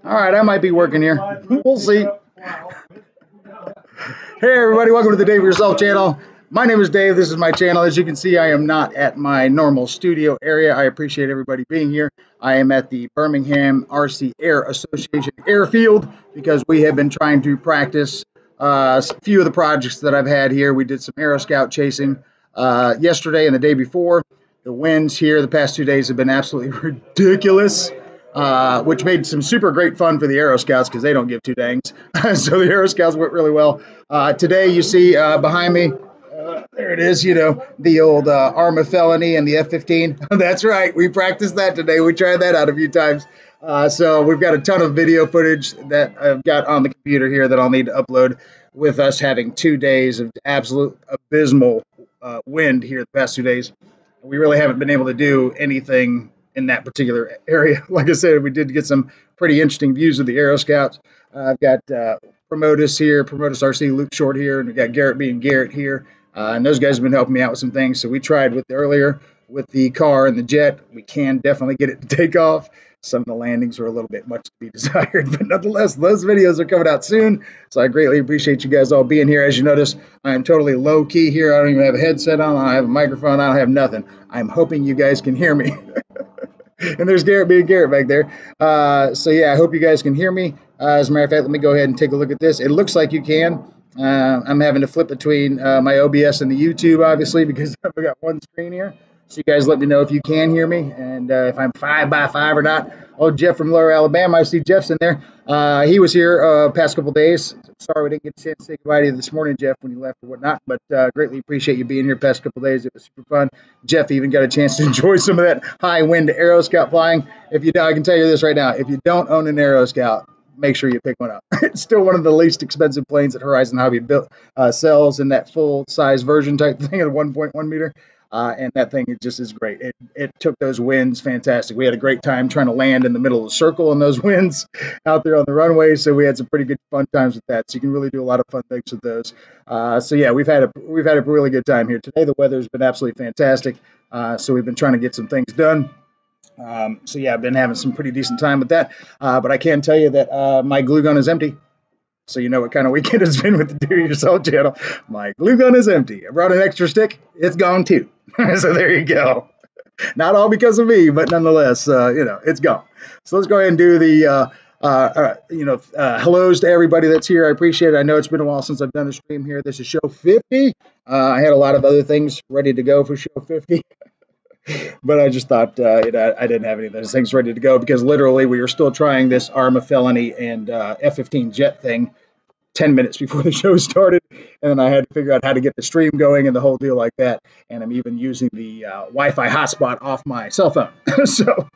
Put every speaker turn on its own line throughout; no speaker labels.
All right, I might be working here. We'll see. Hey everybody, welcome to the Dave Yourself channel. My name is Dave. This is my channel. As you can see, I am not at my normal studio area. I appreciate everybody being here. I am at the Birmingham RC Air Association airfield because we have been trying to practice a few of the projects that I've had here. We did some Aero Scout chasing yesterday and the day before. The winds here the past 2 days have been absolutely ridiculous. Which made some super great fun for the Aero Scouts because they don't give two dangs. So the Aero Scouts went really well. Today you see behind me, there it is, you know, the old Arma Felony and the F-15. That's right, we practiced that today. We tried that out a few times. So we've got a ton of video footage that I've got on the computer here that I'll need to upload with us having 2 days of absolute abysmal wind here the past 2 days. We really haven't been able to do anything in that particular area. Like I said, we did get some pretty interesting views of the Aero Scouts. I've got Promotus here, Promotus RC, Luke Short here, and we've got Garrett being Garrett here. And those guys have been helping me out with some things. So we tried with earlier with the car and the jet. We can definitely get it to take off. Some of the landings were a little bit much to be desired, but nonetheless, those videos are coming out soon. So I greatly appreciate you guys all being here. As you notice, I am totally low key here. I don't even have a headset on. I don't have a microphone. I don't have nothing. I'm hoping you guys can hear me. And there's Garrett being Garrett back there. So yeah, I hope you guys can hear me. As a matter of fact, let me go ahead and take a look at this. It looks like you can. I'm having to flip between my OBS and the YouTube, obviously, because I've got one screen here. So you guys let me know if you can hear me and if I'm 5x5 or not. Oh, Jeff from Lower Alabama. I see Jeff's in there. He was here past couple days. Sorry we didn't get a chance to say goodbye to you this morning, Jeff, when you left or whatnot. But greatly appreciate you being here past couple days. It was super fun. Jeff even got a chance to enjoy some of that high wind Aero Scout flying. If you, I can tell you this right now. If you don't own an Aero Scout, make sure you pick one up. It's still one of the least expensive planes that Horizon Hobby sells in that full size version type thing at 1.1 meter. And that thing, it just is great. It took those winds fantastic. We had a great time trying to land in the middle of the circle in those winds out there on the runway. So we had some pretty good fun times with that. So you can really do a lot of fun things with those. So yeah, we've had a really good time here today. The weather's been absolutely fantastic. So we've been trying to get some things done. So yeah, I've been having some pretty decent time with that. But I can tell you that my glue gun is empty. So you know what kind of weekend it's been with the Do It Yourself channel. My glue gun is empty. I brought an extra stick. It's gone too. So there you go. Not all because of me, but nonetheless, you know, it's gone. So let's go ahead and do the, hellos to everybody that's here. I appreciate it. I know it's been a while since I've done a stream here. This is show 50. I had a lot of other things ready to go for show 50. But I just thought I didn't have any of those things ready to go because literally we were still trying this Arma Felony and F-15 jet thing 10 minutes before the show started. And then I had to figure out how to get the stream going and the whole deal like that. And I'm even using the Wi-Fi hotspot off my cell phone. So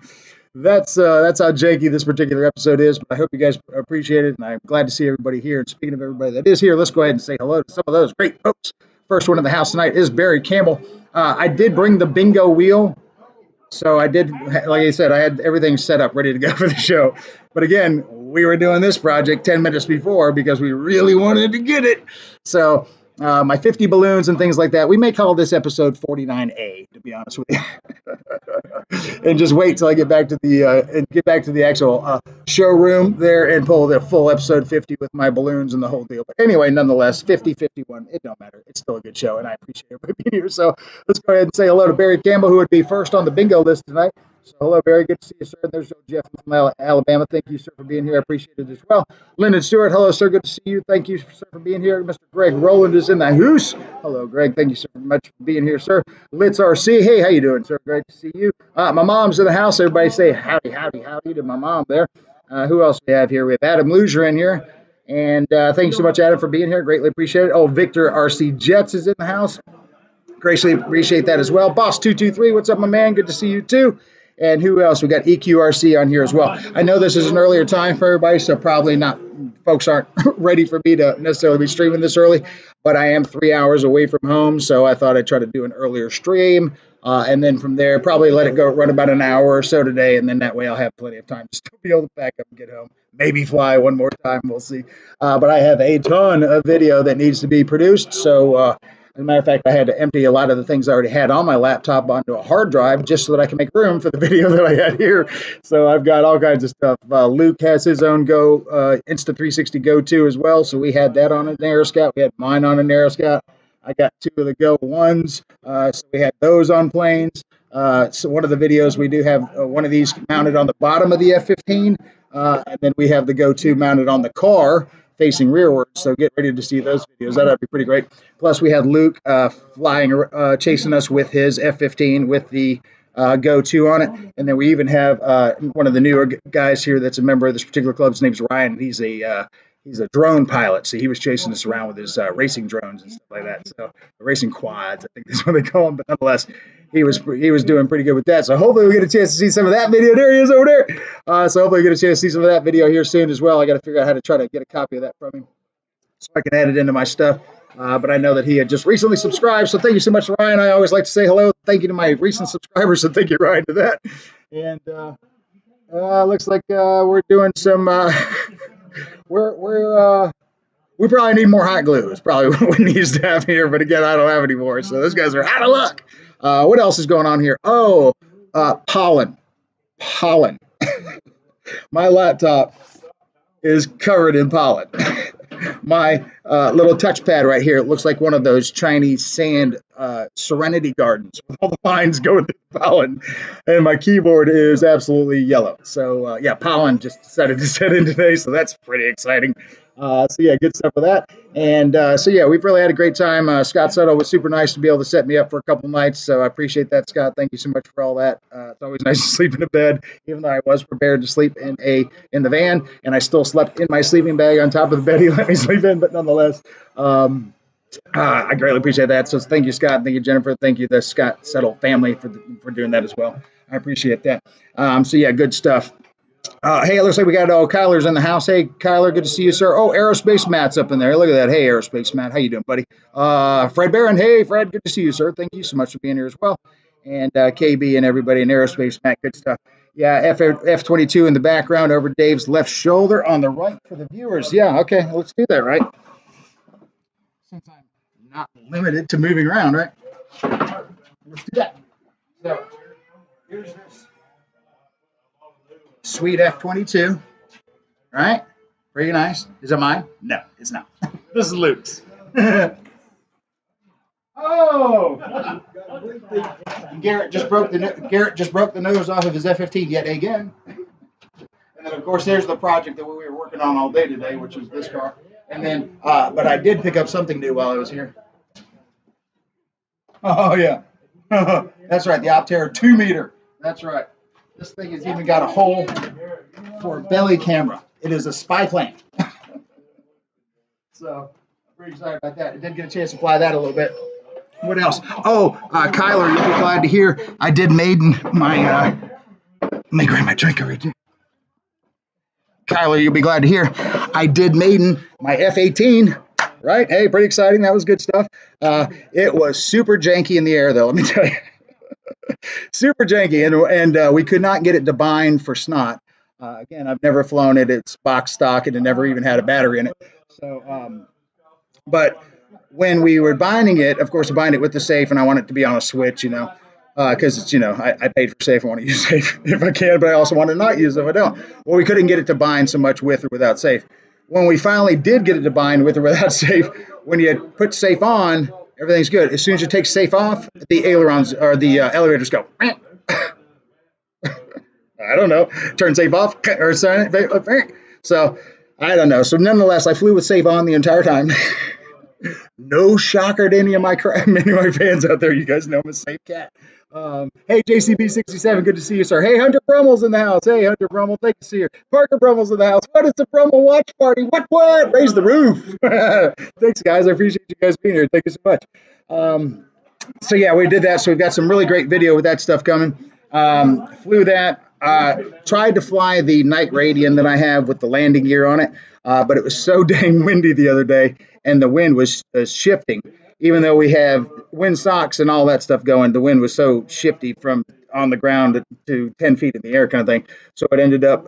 that's how janky this particular episode is. But I hope you guys appreciate it. And I'm glad to see everybody here. And speaking of everybody that is here, let's go ahead and say hello to some of those great folks. First one in the house tonight is Barry Campbell. I did bring the bingo wheel. So I did, like I said, I had everything set up, ready to go for the show. But again, we were doing this project 10 minutes before because we really wanted to get it. So my 50 balloons and things like that, we may call this episode 49A, to be honest with you. And just wait till I get back to the actual showroom there and pull the full episode 50 with my balloons and the whole deal. But anyway, nonetheless, 50, 51, it don't matter. It's still a good show, and I appreciate everybody being here. So let's go ahead and say hello to Barry Campbell, who would be first on the bingo list tonight. So hello, Barry. Good to see you, sir. And there's Jeff from Alabama. Thank you, sir, for being here. I appreciate it as well. Lyndon Stewart. Hello, sir. Good to see you. Thank you, sir, for being here. Mr. Greg Rowland is in the house. Hello, Greg. Thank you so much for being here, sir. Litz RC. Hey, how you doing, sir? Great to see you. My mom's in the house. Everybody say howdy, howdy, howdy to my mom there. Who else do we have here? We have Adam Luzier in here. And thank you so much, Adam, for being here. Greatly appreciate it. Oh, Victor RC Jets is in the house. Greatly appreciate that as well. Boss223, what's up, my man? Good to see you, too. And who else? We got EQRC on here as well. I know this is an earlier time for everybody, so probably not, folks aren't ready for me to necessarily be streaming this early, but I am 3 hours away from home, so I thought I'd try to do an earlier stream, and then from there, probably let it go run about an hour or so today, and then that way I'll have plenty of time to still be able to back up and get home. Maybe fly one more time, we'll see. But I have a ton of video that needs to be produced, so As a matter of fact, I had to empty a lot of the things I already had on my laptop onto a hard drive just so that I can make room for the video that I had here. So I've got all kinds of stuff. Luke has his own Insta360 Go 2 as well. So we had that on an Aeroscout. We had mine on an Aeroscout. I got 2 of the Go 1s. So we had those on planes. So one of the videos we do have one of these mounted on the bottom of the F-15. And then we have the Go 2 mounted on the car facing rearward. So get ready to see those videos. That'd be pretty great. Plus, we had Luke chasing us with his F-15 with the Go 2 on it. And then we even have one of the newer guys here that's a member of this particular club. His name's Ryan. He's a drone pilot. So he was chasing us around with his racing drones and stuff like that. So racing quads, I think that's what they call them. But nonetheless, he was doing pretty good with that. So hopefully we get a chance to see some of that video. There he is over there. So hopefully we get a chance to see some of that video here soon as well. I got to figure out how to try to get a copy of that from him so I can add it into my stuff. But I know that he had just recently subscribed. So thank you so much, Ryan. I always like to say hello. Thank you to my recent subscribers. So thank you, Ryan, to that. And looks like we're doing some we probably need more hot glue. It's probably what we need to have here, but again, I don't have any more. So those guys are out of luck. What else is going on here? Oh, pollen. My laptop is covered in pollen. My little touchpad right here, it looks like one of those Chinese sand serenity gardens with all the lines going through the pollen. And my keyboard is absolutely yellow. So, yeah, pollen just decided to set in today, so that's pretty exciting. So, yeah, good stuff with that. And so, yeah, we've really had a great time. Scott Settle was super nice to be able to set me up for a couple nights, so I appreciate that, Scott. Thank you so much for all that. It's always nice to sleep in a bed, even though I was prepared to sleep in the van, and I still slept in my sleeping bag on top of the bed he let me sleep in, but nonetheless, I greatly appreciate that. So thank you, Scott. Thank you, Jennifer. Thank you, the Scott Settle family for doing that as well. I appreciate that. So, yeah, good stuff. Hey, it looks like we got Kyler's in the house. Hey, Kyler, good to see you, sir. Oh, Aerospace Matt's up in there. Look at that. Hey, Aerospace Matt. How you doing, buddy? Fred Barron. Hey, Fred, good to see you, sir. Thank you so much for being here as well. And KB and everybody in Aerospace Matt, good stuff. Yeah, F-22 in the background over Dave's left shoulder on the right for the viewers. Yeah, okay, let's do that, right? Since I'm not limited to moving around, right? Let's do that. So, here's this sweet F-22, right? Pretty nice. Is it mine? No, it's not. This is Luke's. Oh! Garrett just broke the nose off of his F-15 yet again. And then, of course, there's the project that we were working on all day today, which is this car. And then, but I did pick up something new while I was here. Oh, yeah. That's right, the Optera 2-meter. That's right. This thing has even got a hole for a belly camera. It is a spy plane. So, I'm pretty excited about that. I did get a chance to fly that a little bit. What else? Oh, Kyler, you'll be glad to hear I did maiden my, let me grab my drink over here. Kyler, you'll be glad to hear I did maiden my F-18, right? Hey, pretty exciting. That was good stuff. It was super janky in the air, though, let me tell you. Super janky, and we could not get it to bind for snot. Again, I've never flown it. It's box stock, and it never even had a battery in it. So, but when we were binding it, of course, I bind it with the safe, and I want it to be on a switch, because it's, I paid for safe. I want to use safe if I can, but I also want to not use it if I don't. Well, we couldn't get it to bind so much with or without safe. When we finally did get it to bind with or without safe, when you put safe on, everything's good. As soon as you take safe off, the ailerons or the elevators go. I don't know. Turn safe off or so I don't know. So nonetheless, I flew with safe on the entire time. No shocker to any of my fans out there. You guys know I'm a safe cat. Hey, JCB67, good to see you, sir. Hey, Hunter Brummel's in the house. Hey, Hunter Brummel, thank you to see you. Parker Brummel's in the house. What is the Brummel watch party? What? Raise the roof. Thanks, guys. I appreciate you guys being here. Thank you so much. So, yeah, we did that. So we've got some really great video with that stuff coming. Flew that. Tried to fly the Night Radian that I have with the landing gear on it, but it was so dang windy the other day, and the wind was shifting. Even though we have wind socks and all that stuff going, the wind was so shifty from on the ground to 10 feet in the air kind of thing. So it ended up,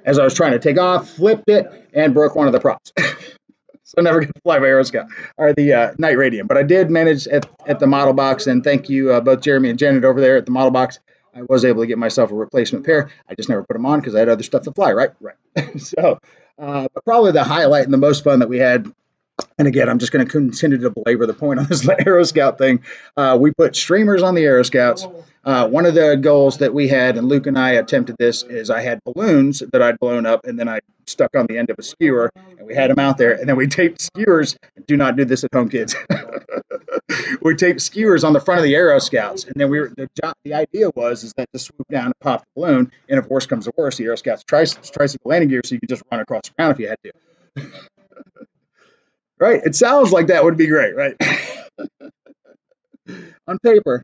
as I was trying to take off, flipped it, and broke one of the props. So I never got to fly my Aeroscout or the Night Radiant. But I did manage at the model box, and thank you both Jeremy and Janet over there at the model box. I was able to get myself a replacement pair. I just never put them on because I had other stuff to fly, right? Right. So, but probably the highlight and the most fun that we had, and again, I'm just going to continue to belabor the point on this Aeroscout thing. We put streamers on the Aeroscouts. One of the goals that we had, and Luke and I attempted this, is I had balloons that I'd blown up, and then I stuck on the end of a skewer, and we had them out there, and then we taped skewers. Do not do this at home, kids. We taped skewers on the front of the Aeroscouts, and then the idea was that to swoop down and pop the balloon, and if worse comes to worse, the Aeroscouts tricycle landing gear, so you could just run across the ground if you had to. Right? It sounds like that would be great, right? On paper,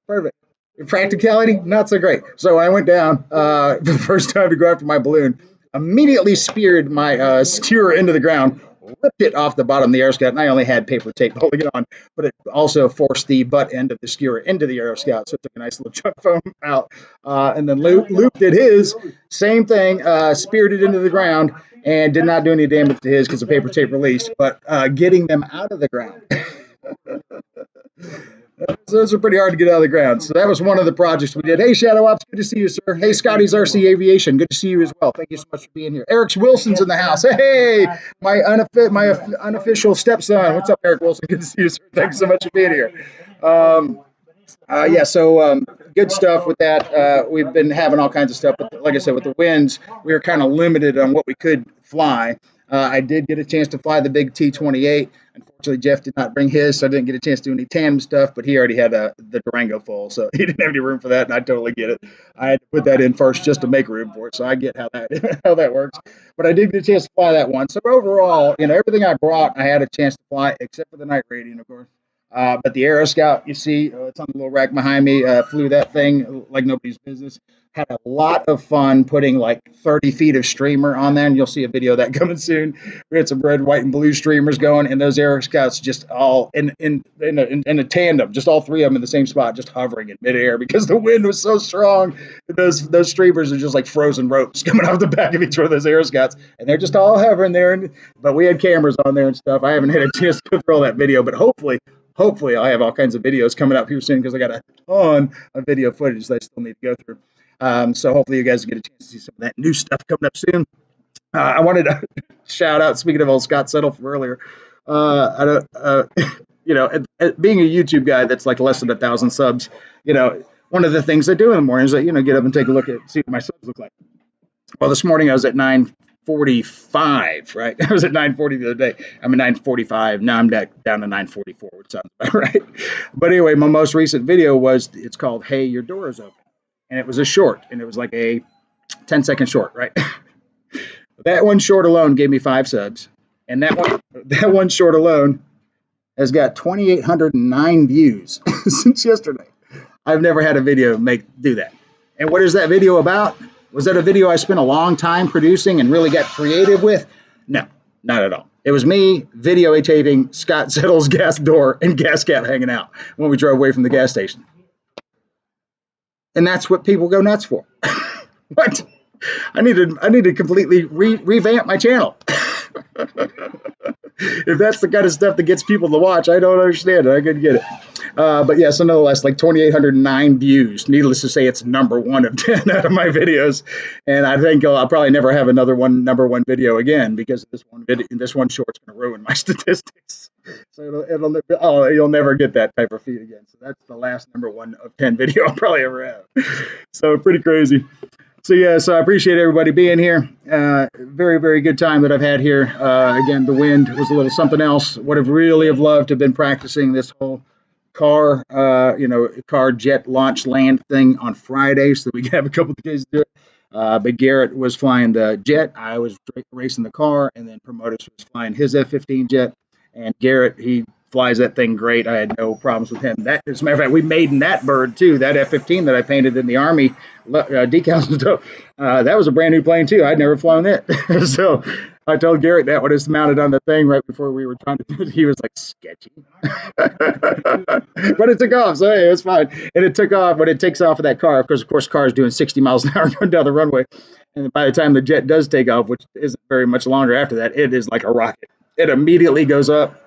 perfect. In practicality, not so great. So I went down for the first time to go after my balloon, immediately speared my skewer into the ground, ripped it off the bottom of the Aeroscout, and I only had paper tape holding it on, but it also forced the butt end of the skewer into the Aeroscout, so it took a nice little chunk of foam out. And then Luke did his, same thing, speared it into the ground, and did not do any damage to his because the paper tape released, but getting them out of the ground. Those are pretty hard to get out of the ground. So that was one of the projects we did. Hey, Shadow Ops, good to see you, sir. Hey, Scotty's RC Aviation, good to see you as well. Thank you so much for being here. Eric Wilson's in the house. Hey, my unofficial stepson. What's up, Eric Wilson? Good to see you, sir. Thanks so much for being here. Good stuff with that. We've been having all kinds of stuff, but like I said, with the winds, we were kind of limited on what we could fly. I did get a chance to fly the big T-28. Unfortunately, Jeff did not bring his, so I didn't get a chance to do any tandem stuff, but he already had the Durango full, so he didn't have any room for that, and I totally get it. I had to put that in first just to make room for it, so I get how that works. But I did get a chance to fly that one. So overall, everything I brought, I had a chance to fly, except for the Night Radiant, of course. But the Aeroscout, you see, it's on the little rack behind me, flew that thing like nobody's business. Had a lot of fun putting like 30 feet of streamer on there, and you'll see a video of that coming soon. We had some red, white, and blue streamers going, and those Aeroscouts just all in a tandem, just all three of them in the same spot, just hovering in midair because the wind was so strong. Those streamers are just like frozen ropes coming off the back of each one of those Aeroscouts, and they're just all hovering there. But we had cameras on there and stuff. I haven't had a chance to throw that video, but hopefully I'll have all kinds of videos coming up here soon because I got a ton of video footage that I still need to go through. So hopefully you guys get a chance to see some of that new stuff coming up soon. I wanted to shout out, speaking of old Scott Settle from earlier, being a YouTube guy that's like less than 1,000 subs, one of the things I do in the morning is that, get up and take a look at, see what my subs look like. Well, this morning I was at 9:45, right? I was at 9:40 the other day. I'm at 9:45. Now I'm down to 9:44, which sounds about right. But anyway, my most recent video it's called Hey, Your Door is Open. And it was a short, and it was like a 10-second short, right? That one short alone gave me 5 subs. And that one short alone has got 2,809 views since yesterday. I've never had a video do that. And what is that video about? Was that a video I spent a long time producing and really got creative with? No, not at all. It was me videotaping Scott Settle's gas door and gas cap hanging out when we drove away from the gas station. And that's what people go nuts for. What? I need to completely revamp my channel. If that's the kind of stuff that gets people to watch, I don't understand it. I couldn't get it. But yeah, so nonetheless, like 2,809 views. Needless to say, it's number 1 of 10 out of my videos. And I think I'll probably never have another number 1 video again because this one short's going to ruin my statistics. So you'll never get that type of feed again. So that's the last number 1 of 10 video I'll probably ever have. So pretty crazy. So yeah, so I appreciate everybody being here. Very, very good time that I've had here. Again, the wind was a little something else. Would have really loved to have been practicing this whole car jet launch land thing on Friday so we could have a couple of days to do it. But Garrett was flying the jet. I was racing the car, and then Promotus was flying his F-15 jet. And Garrett, he flies that thing great. I had no problems with him. That, as a matter of fact, we made in that bird too. That F-15 that I painted in the Army decals and stuff. That was a brand new plane too. I'd never flown it. So I told Garrett that when it's mounted on the thing right before we were trying to do it, he was like, sketchy. But it took off, so hey, it was fine. And it took off. When it takes off of that car, of course, car is doing 60 miles an hour going down the runway. And by the time the jet does take off, which isn't very much longer after that, it is like a rocket. it immediately goes up,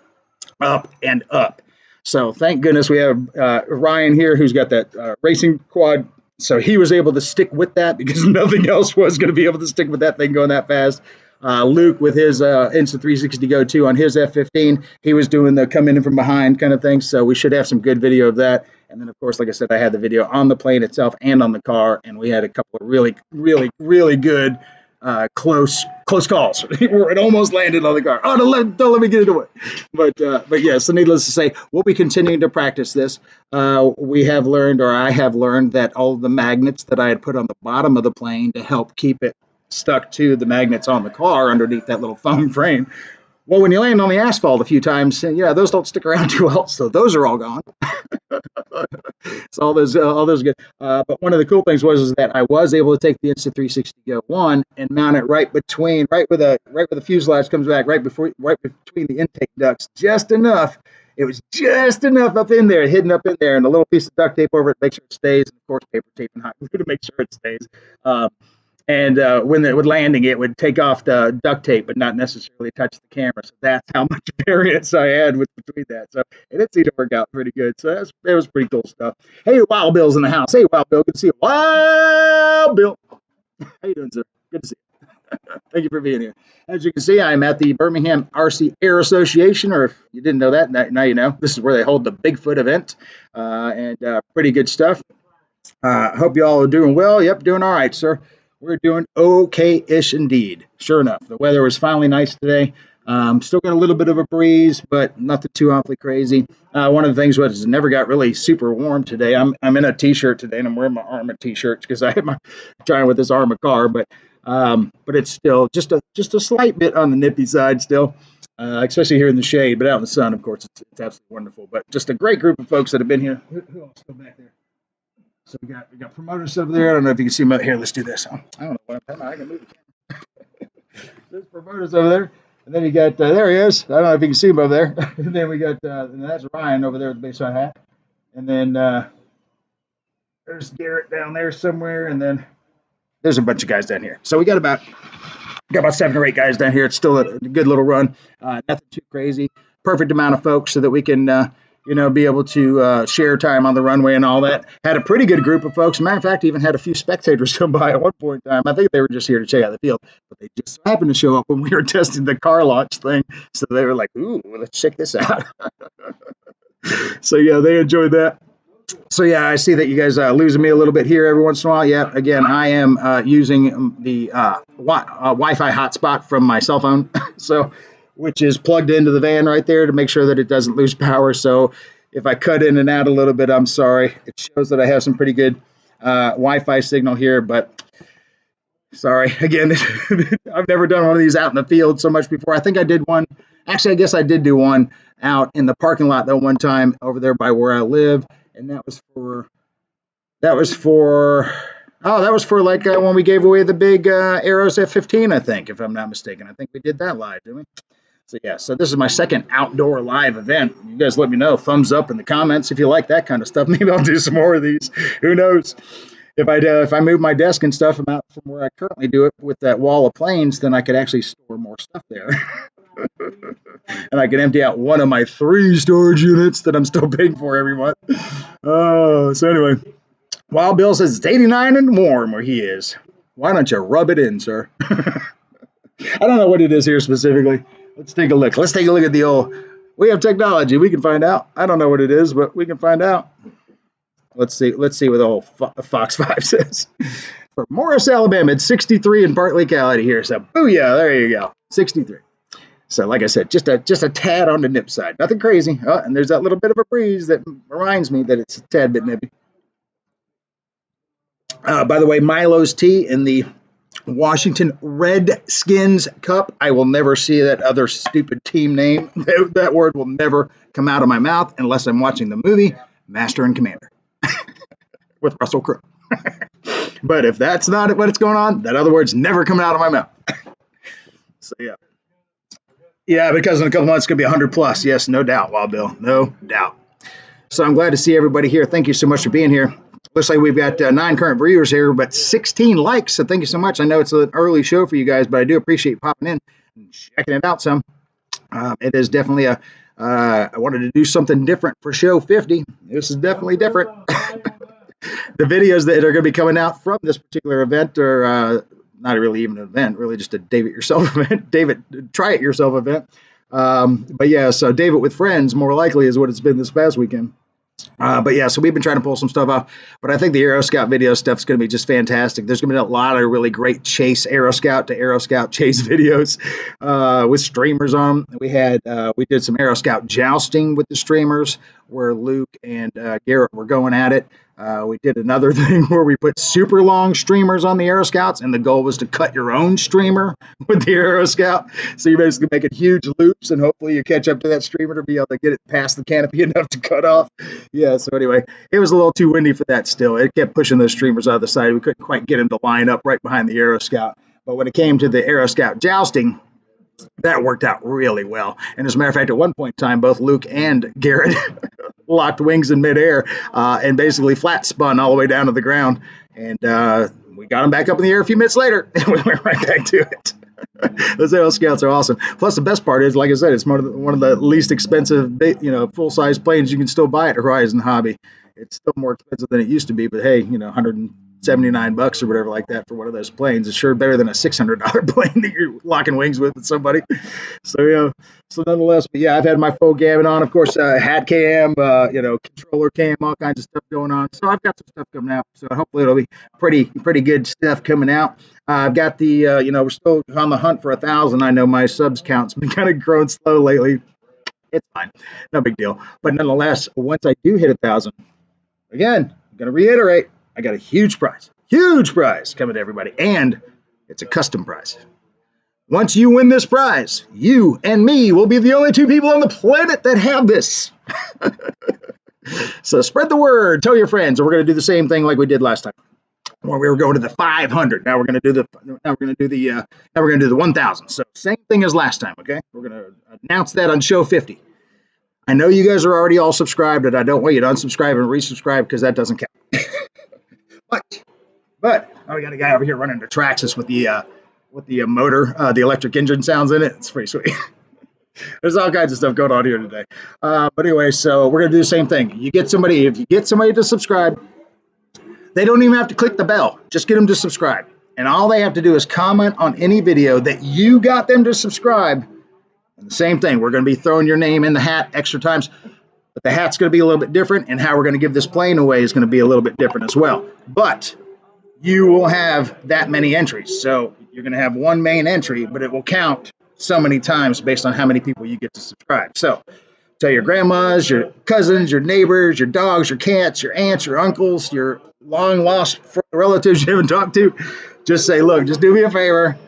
up, and up. So thank goodness we have Ryan here who's got that racing quad. So he was able to stick with that because nothing else was going to be able to stick with that thing going that fast. Luke with his Insta360 Go 2 on his F15, he was doing the come in from behind kind of thing. So we should have some good video of that. And then, of course, like I said, I had the video on the plane itself and on the car, and we had a couple of really, really, really good close calls where it almost landed on the car. Oh, don't let me get into it. But yeah, so needless to say, we'll be continuing to practice this. We have learned, or I have learned, that all of the magnets that I had put on the bottom of the plane to help keep it stuck to the magnets on the car underneath that little foam frame. Well, when you land on the asphalt a few times, yeah, those don't stick around too well, so those are all gone. So all those good. But one of the cool things was that I was able to take the Insta360 Go 1 and mount it right where the fuselage comes back, right between the intake ducts, just enough. It was just enough up in there, hidden up in there, and a little piece of duct tape over it to make sure it stays, and of course paper tape and hot glue to make sure it stays. And when it would landing, it would take off the duct tape, but not necessarily touch the camera. So that's how much variance I had between that. So it seemed to work out pretty good. So that was pretty cool stuff. Hey, Wild Bill's in the house. Hey, Wild Bill, good to see you. Wild Bill, how you doing, sir? Good to see you. Thank you for being here. As you can see, I'm at the Birmingham RC Air Association, or if you didn't know that, now you know. This is where they hold the Bigfoot event, and pretty good stuff. Hope you all are doing well. Yep, doing all right, sir. We're doing okay-ish indeed. Sure enough, the weather was finally nice today. Still got a little bit of a breeze, but nothing too awfully crazy. One of the things was it never got really super warm today. I'm in a t-shirt today, and I'm wearing my Arma t-shirt because I had my trying with this Arma car, but it's still just a slight bit on the nippy side still, especially here in the shade. But out in the sun, of course, it's absolutely wonderful. But just a great group of folks that have been here. Who else still back there? So we got promoters over there. I don't know if you can see them out here. Let's do this. I don't know what I'm talking about. I can move the camera. There's promoters over there. And then you got, there he is. I don't know if you can see him over there. And then we got, and that's Ryan over there with the baseball hat. And then there's Garrett down there somewhere. And then there's a bunch of guys down here. So we got about 7 or 8 guys down here. It's still a good little run. Nothing too crazy. Perfect amount of folks so that we can be able to share time on the runway and all that. Had a pretty good group of folks. Matter of fact, even had a few spectators come by at one point in time. I think they were just here to check out the field, but they just happened to show up when we were testing the car launch thing. So they were like, ooh, let's check this out. So, yeah, they enjoyed that. So, yeah, I see that you guys losing me a little bit here every once in a while. Yeah, again, I am using the Wi-Fi hotspot from my cell phone. So, which is plugged into the van right there to make sure that it doesn't lose power. So if I cut in and out a little bit, I'm sorry. It shows that I have some pretty good Wi-Fi signal here, but sorry. Again, I've never done one of these out in the field so much before. I think I did one. Actually, I guess I did do one out in the parking lot that one time over there by where I live, and that was for like when we gave away the big Arrows F15, I think, if I'm not mistaken. I think we did that live, didn't we? So, yeah, so this is my second outdoor live event. You guys let me know. Thumbs up in the comments if you like that kind of stuff. Maybe I'll do some more of these. Who knows? If I move my desk and stuff out from where I currently do it with that wall of planes, then I could actually store more stuff there. And I can empty out one of my 3 storage units that I'm still paying for every month. Oh, so anyway. Wild Bill says it's 89 and warm where he is. Why don't you rub it in, sir? I don't know what it is here specifically. Let's take a look. Let's take a look at the old. We have technology. We can find out. I don't know what it is, but we can find out. Let's see what the old Fox 5 says. For Morris, Alabama, it's 63 in part locality here. So, booyah, there you go. 63. So, like I said, just a tad on the nip side. Nothing crazy. Oh, and there's that little bit of a breeze that reminds me that it's a tad bit nippy. By the way, Milo's tea in the Washington Redskins Cup. I will never see that other stupid team name. That word will never come out of my mouth unless I'm watching the movie Master and Commander with Russell Crowe. But if that's not what's going on, that other word's never coming out of my mouth. So, yeah. Yeah, because in a couple months it's going to be 100 plus. Yes, no doubt, Wild Bill. No doubt. So I'm glad to see everybody here. Thank you so much for being here. Looks like we've got 9 current viewers here, but 16 likes. So thank you so much. I know it's an early show for you guys, but I do appreciate you popping in and checking it out some. It is definitely I wanted to do something different for show 50. This is definitely different. The videos that are going to be coming out from this particular event are not really even an event, really just a David Yourself event, David Try It Yourself event. But yeah, so David with friends, more likely, is what it's been this past weekend. But yeah, so we've been trying to pull some stuff out, but I think the Aero Scout video stuff is going to be just fantastic. There's going to be a lot of really great chase Aero Scout to Aero Scout chase videos with streamers on them. We did some Aero Scout jousting with the streamers where Luke and Garrett were going at it. We did another thing where we put super long streamers on the Aero Scouts, and the goal was to cut your own streamer with the Aero Scout. So you're basically making huge loops, and hopefully you catch up to that streamer to be able to get it past the canopy enough to cut off. Yeah, so anyway, it was a little too windy for that still. It kept pushing those streamers out of the side. We couldn't quite get them to line up right behind the Aero Scout. But when it came to the Aero Scout jousting, that worked out really well. And as a matter of fact, at one point in time, both Luke and Garrett locked wings in midair and basically flat spun all the way down to the ground. And we got them back up in the air a few minutes later, and we went right back to it. Those Aero Scouts are awesome. Plus, the best part is, like I said, it's one of the least expensive, full-size planes you can still buy at Horizon Hobby. It's still more expensive than it used to be, but hey, $179 or whatever like that for one of those planes is sure better than a $600 plane that you're locking wings with somebody. So yeah, so nonetheless, but yeah, I've had my full gamut on, of course, hat cam, controller cam, all kinds of stuff going on. So I've got some stuff coming out. So hopefully it'll be pretty good stuff coming out. I've got the we're still on the hunt for 1,000. I know my subs count's been kind of growing slow lately. It's fine, no big deal. But nonetheless, once I do hit 1,000, again, I'm gonna reiterate, I got a huge prize coming to everybody, and it's a custom prize. Once you win this prize, you and me will be the only two people on the planet that have this. So spread the word, tell your friends, and we're going to do the same thing like we did last time, where we were going to the 500. Now we're going to do the 1,000. So same thing as last time. Okay, we're going to announce that on show 50. I know you guys are already all subscribed, and I don't want you to unsubscribe and resubscribe because that doesn't count. But we got a guy over here running the Traxxas with the motor, the electric engine sounds in it. It's pretty sweet. There's all kinds of stuff going on here today. But anyway, so we're gonna do the same thing. If you get somebody to subscribe, they don't even have to click the bell. Just get them to subscribe, and all they have to do is comment on any video that you got them to subscribe. And the same thing, we're gonna be throwing your name in the hat extra times. But the hat's going to be a little bit different, and how we're going to give this plane away is going to be a little bit different as well. But you will have that many entries. So you're going to have one main entry, but it will count so many times based on how many people you get to subscribe. So tell your grandmas, your cousins, your neighbors, your dogs, your cats, your aunts, your uncles, your long-lost relatives you haven't talked to. Just say, look, just do me a favor.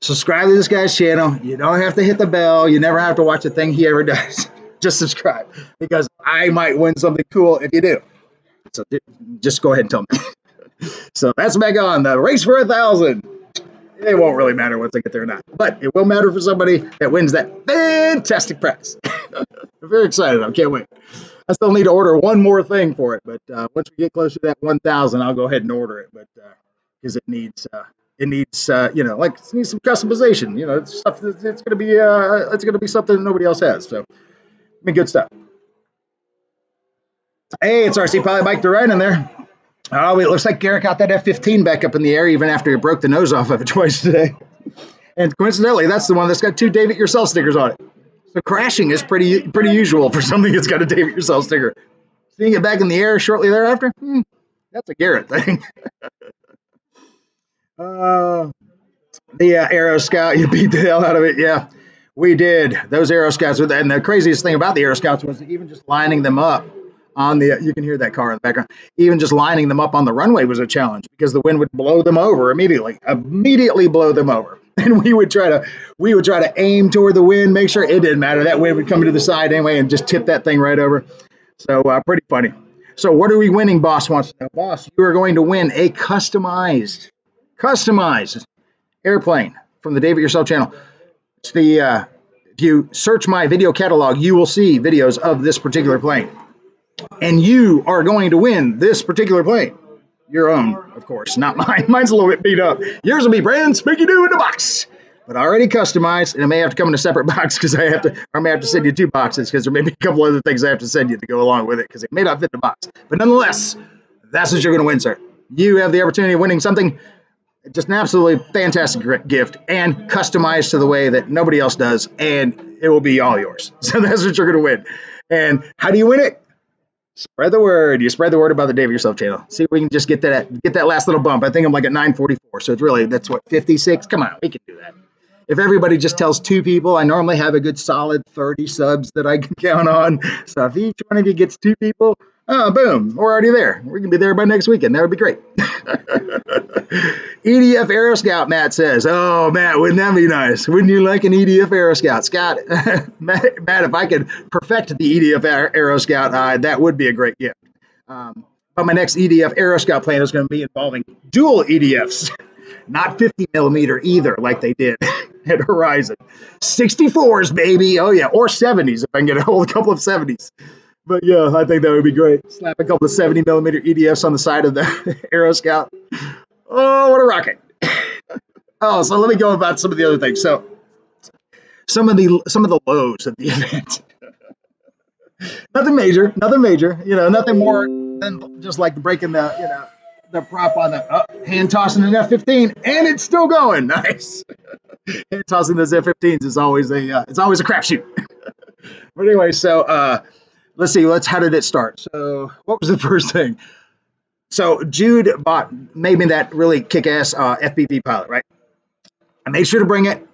Subscribe to this guy's channel. You don't have to hit the bell. You never have to watch a thing he ever does. Just subscribe, because I might win something cool if you do. So just go ahead and tell me. So that's back on the race for 1,000. It won't really matter once I get there or not, but it will matter for somebody that wins that fantastic prize. I'm very excited. I can't wait. I still need to order one more thing for it, but once we get closer to that 1,000, I'll go ahead and order it. But because it needs some customization. It's stuff. It's gonna be something that nobody else has. So. Good stuff. Hey, it's RC Pilot Mike the Ride in there. Oh, it looks like Garrett got that F-15 back up in the air even after he broke the nose off of it twice today. And coincidentally, that's the one that's got 2 Dave It Yourself stickers on it. So crashing is pretty usual for something that's got a Dave It Yourself sticker. Seeing it back in the air shortly thereafter, that's a Garrett thing. The Aero Scout, you beat the hell out of it, yeah. We did. Those Aero Scouts, and the craziest thing about the Aero Scouts was even just lining them up on the, you can hear that car in the background, even just lining them up on the runway was a challenge because the wind would blow them over immediately blow them over. And we would try to aim toward the wind, make sure it didn't matter. That wind would come to the side anyway and just tip that thing right over. So pretty funny. So what are we winning, Boss wants to know? Boss, you are going to win a customized airplane from the Dave It Yourself channel. It's the if you search my video catalog, you will see videos of this particular plane, and you are going to win this particular plane. Your own, of course, not mine. Mine's a little bit beat up. Yours will be brand spanking new in the box. but already customized, and it may have to come in a separate box because I may have to send you 2 boxes because there may be a couple other things I have to send you to go along with it because it may not fit the box. But nonetheless, that's what you're going to win, sir. You have the opportunity of winning something, just an absolutely fantastic gift, and customized to the way that nobody else does, and it will be all yours. So that's what you're going to win. And how do you win it? Spread the word. You spread the word about the Dave Yourself channel. See if we can just get that last little bump. I think I'm like at 944, so that's what, 56? Come on, we can do that. If everybody just tells 2 people, I normally have a good solid 30 subs that I can count on. So if each one of you gets 2 people, oh, boom, we're already there. We're going to be there by next weekend. That would be great. EDF Aero Scout, Matt says. Oh, Matt, wouldn't that be nice? Wouldn't you like an EDF Aero Scout? Scott, Matt, if I could perfect the EDF Aero Scout, that would be a great gift. But my next EDF Aero Scout plan is going to be involving dual EDFs. Not 50 millimeter either, like they did at Horizon. 64s, baby. Oh, yeah. Or 70s if I can get a hold of a couple of 70s. But, yeah, I think that would be great. Slap a couple of 70 millimeter EDFs on the side of the Aero Scout. Oh, what a rocket. Oh, so let me go about some of the other things. So some of the lows of the event. Nothing major. Nothing more than just like breaking the prop on the hand tossing an F-15, and it's still going. Nice. Hand tossing those F-15s is always a crapshoot. But anyway, so let's see. How did it start? So what was the first thing? So Jude made me that really kick-ass FPV pilot, right? I made sure to bring it,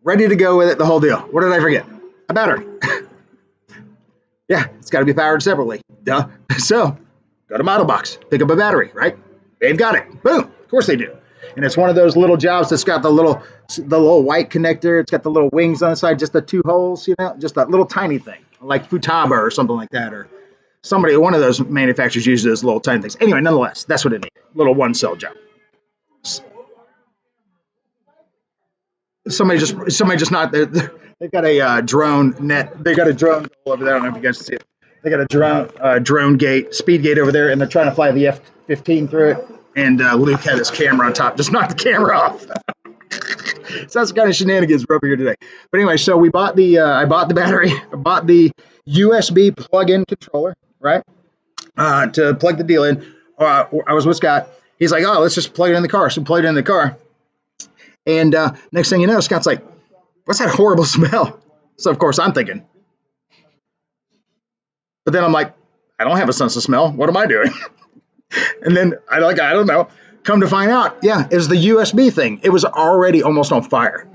ready to go with it, the whole deal. What did I forget? A battery. Yeah, it's got to be powered separately. Duh. So go to Model Box, pick up a battery, right? They've got it. Boom. Of course they do. And it's one of those little jobs that's got the little white connector. It's got the little wings on the side, just the 2 holes, just that little tiny thing, like Futaba or something like that, or one of those manufacturers uses those little tiny things. Anyway, nonetheless, that's what it needs. Little 1-cell job. Somebody just not there. They've got a drone net. They got a drone over there. I don't know if you guys can see it. They got a drone gate, speed gate over there, and they're trying to fly the F-15 through it. And Luke had his camera on top, just knocked the camera off. So that's the kind of shenanigans we're over here today. But anyway, so I bought the battery, I bought the USB plug-in controller, right? To plug the deal in. I was with Scott. He's like, oh, let's just plug it in the car. So we plugged it in the car. And next thing you know, Scott's like, what's that horrible smell? So of course I'm thinking. But then I'm like, I don't have a sense of smell. What am I doing? And then I don't know. Come to find out, yeah, it was the USB thing. It was already almost on fire.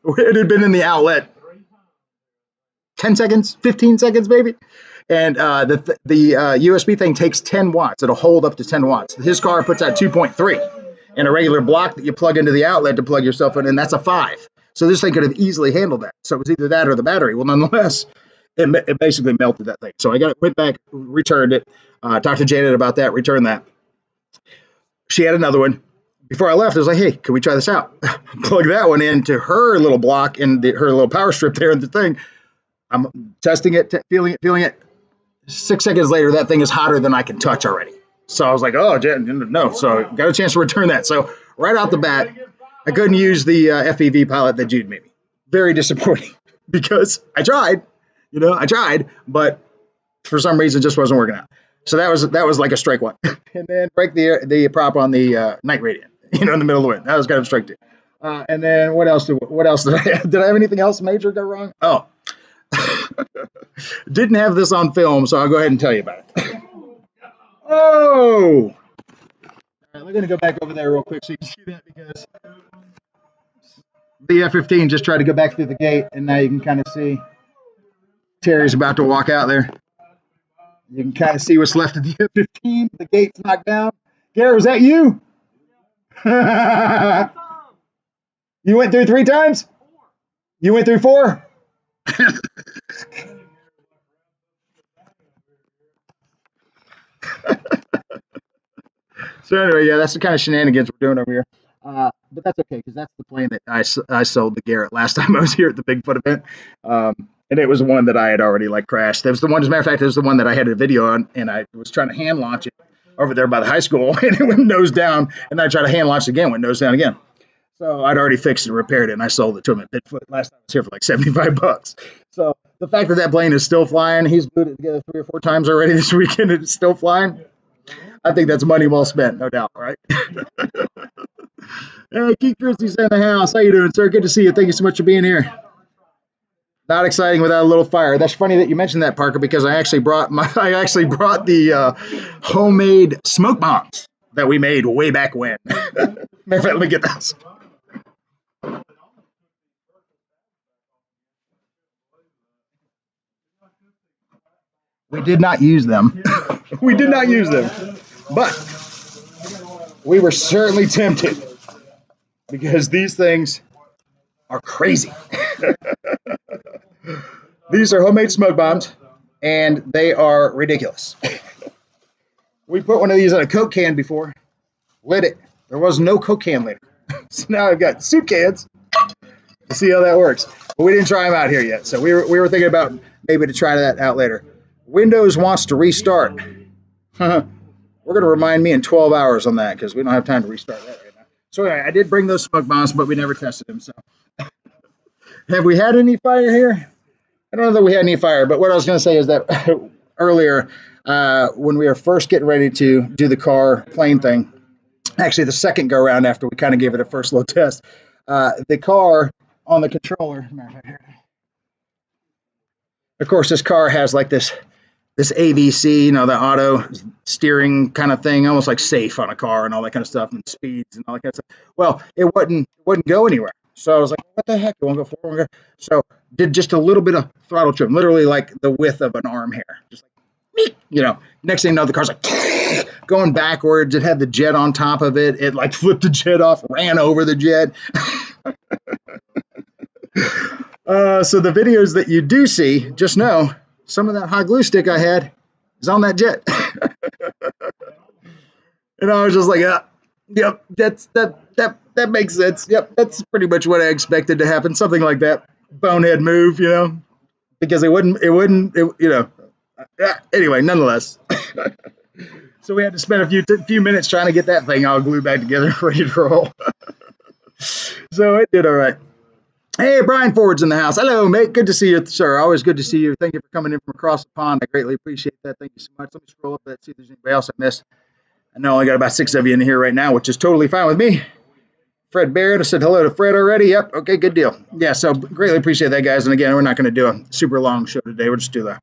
It had been in the outlet 10 seconds, 15 seconds, maybe. And the USB thing takes 10 watts. It'll hold up to 10 watts. His car puts out 2.3. And a regular block that you plug into the outlet to plug yourself in, and that's a 5. So this thing could have easily handled that. So it was either that or the battery. Well, nonetheless, it basically melted that thing. So I went back, returned it, talked to Janet about that, returned that. She had another one. Before I left, I was like, hey, can we try this out? Plug that one into her little block and her little power strip there in the thing. I'm testing it, feeling it. 6 seconds later, that thing is hotter than I can touch already. So I was like, oh, no. So got a chance to return that. So right out the bat, I couldn't use the FPV pilot that Jude made me. Very disappointing because I tried, but for some reason it just wasn't working out. So that was like a strike one. And then break the prop on the night radiant, in the middle of the wind. That was kind of strike two. And then what else did I have? Did I have anything else major go wrong? Oh, didn't have this on film, so I'll go ahead and tell you about it. Oh! All right, we're going to go back over there real quick so you can see that because the F-15 just tried to go back through the gate, and now you can kind of see Terry's about to walk out there. You can kind of see what's left of the F-15. The gate's knocked down. Gary, was that you? You went through 3 times? You went through 4? So anyway, yeah, that's the kind of shenanigans we're doing over here. But that's okay, because that's the plane that I sold to Garrett last time I was here at the Bigfoot event. And it was one that I had already crashed. It was the one, as a matter of fact, it was the one that I had a video on, and I was trying to hand launch it over there by the high school, and it went nose down, and I tried to hand launch it again, went nose down again. So I'd already fixed it and repaired it, and I sold it to him at Bigfoot. Last time I was here for like 75 bucks. So the fact that that plane is still flying, he's glued it together 3 or 4 times already this weekend, and it's still flying. I think that's money well spent, no doubt, right? Hey, Keith Christie's in the house. How you doing, sir? Good to see you. Thank you so much for being here. Not exciting without a little fire. That's funny that you mentioned that, Parker, because I actually brought the homemade smoke bombs that we made way back when. Matter of fact, let me get those. We did not use them. We did not use them. But we were certainly tempted because these things are crazy. These are homemade smoke bombs, and they are ridiculous. We put one of these in a Coke can before, lit it. There was no Coke can later. So now I've got soup cans to see how that works. But we didn't try them out here yet. So we were thinking about maybe to try that out later. Windows wants to restart. We're going to remind me in 12 hours on that because we don't have time to restart that right now. So anyway, I did bring those smoke bombs, but we never tested them. So have we had any fire here? I don't know that we had any fire, but what I was going to say is that earlier, when we were first getting ready to do the car plane thing, actually the second go around after we kind of gave it a first little test, the car on the controller, of course, this car has like this AVC, you know, the auto steering kind of thing, almost like safe on a car and all that kind of stuff, and speeds and all that kind of stuff. Well, it wouldn't go anywhere. So I was like, what the heck? It won't go forward. So did just a little bit of throttle trim, literally like the width of an arm hair. Just like, you know, next thing you know, the car's like going backwards. It had the jet on top of it. It like flipped the jet off, ran over the jet. So the videos that you do see, just know some of that hot glue stick I had is on that jet. And I was just like, yep, that makes sense. Yep, that's pretty much what I expected to happen. Something like that. Bonehead move, you know, because it wouldn't, you know. Anyway, nonetheless. So we had to spend a few minutes trying to get that thing all glued back together, ready to roll. So it did all right. Hey, Brian Ford's in the house. Hello, mate. Good to see you, sir. Always good to see you. Thank you for coming in from across the pond. I greatly appreciate that. Thank you so much. Let me scroll up that, see if there's anybody else I missed. I know I only got about 6 of you in here right now, which is totally fine with me. Fred Barrett, I said hello to Fred already. Yep. Okay, good deal. Yeah, so greatly appreciate that, guys. And again, we're not going to do a super long show today. We'll just do the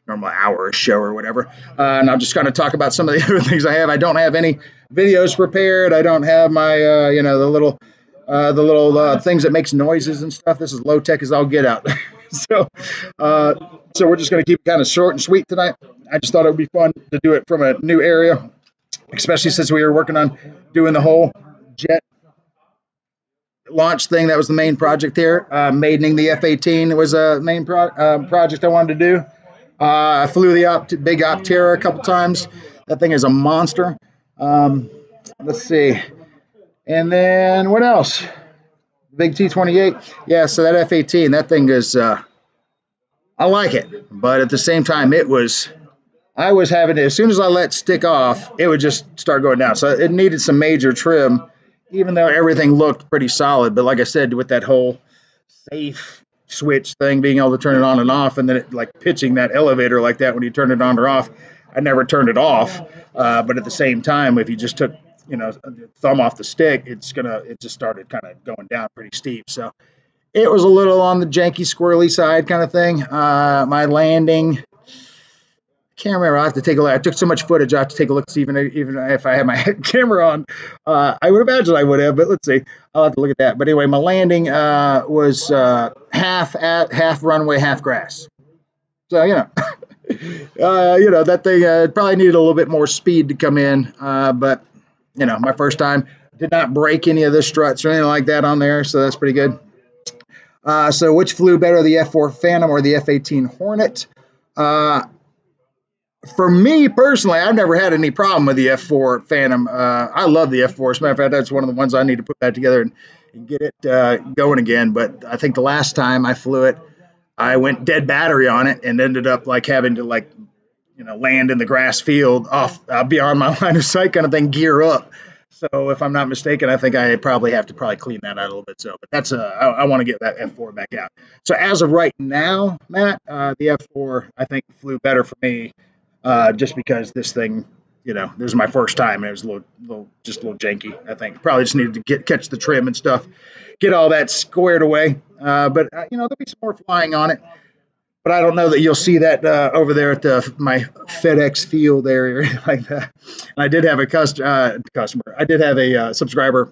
normal hour show or whatever. And I'll just kind of talk about some of the other things I have. I don't have any videos prepared. I don't have my, you know, the little things that makes noises and stuff. This is low tech as I'll get out. So we're just going to keep it kind of short and sweet tonight. I just thought it would be fun to do it from a new area, especially since we were working on doing the whole jet launch thing. That was the main project here. Maidening the F-18 was a main project I wanted to do. I flew the big Optera a couple times. That thing is a monster. Let's see. And then what else? Big T-28. Yeah, so that F-18, that thing is, I like it. But at the same time, I was having it, as soon as I let stick off, it would just start going down. So it needed some major trim, even though everything looked pretty solid. But like I said, with that whole safe switch thing, being able to turn it on and off, and then it, like pitching that elevator like that when you turn it on or off, I never turned it off. But at the same time, if you just took, you know, thumb off the stick, it just started kind of going down pretty steep. So it was a little on the janky, squirrely side kind of thing. My landing, I can't remember. I have to take a look. I took so much footage. I have to take a look to see even if I had my camera on. I would imagine I would have, but let's see. I'll have to look at that. But anyway, my landing was half runway, half grass. So, you know, that thing probably needed a little bit more speed to come in. But, you know, my first time, did not break any of the struts or anything like that on there. So that's pretty good. So which flew better, the F-4 Phantom or the F-18 Hornet? For me personally, I've never had any problem with the F-4 Phantom. I love the F-4. As a matter of fact, that's one of the ones I need to put back together and get it going again. But I think the last time I flew it, I went dead battery on it and ended up like having to land in the grass field off beyond my line of sight kind of thing, gear up. So if I'm not mistaken, I think I probably have to clean that out a little bit. So, but that's I want to get that F4 back out. So as of right now, Matt, the F4 I think flew better for me, just because this thing, this is my first time and it was just a little janky. I think probably just needed to catch the trim and stuff, get all that squared away. But there'll be some more flying on it. But I don't know that you'll see that over there at my FedEx field area like that. And I did have a customer. I did have a subscriber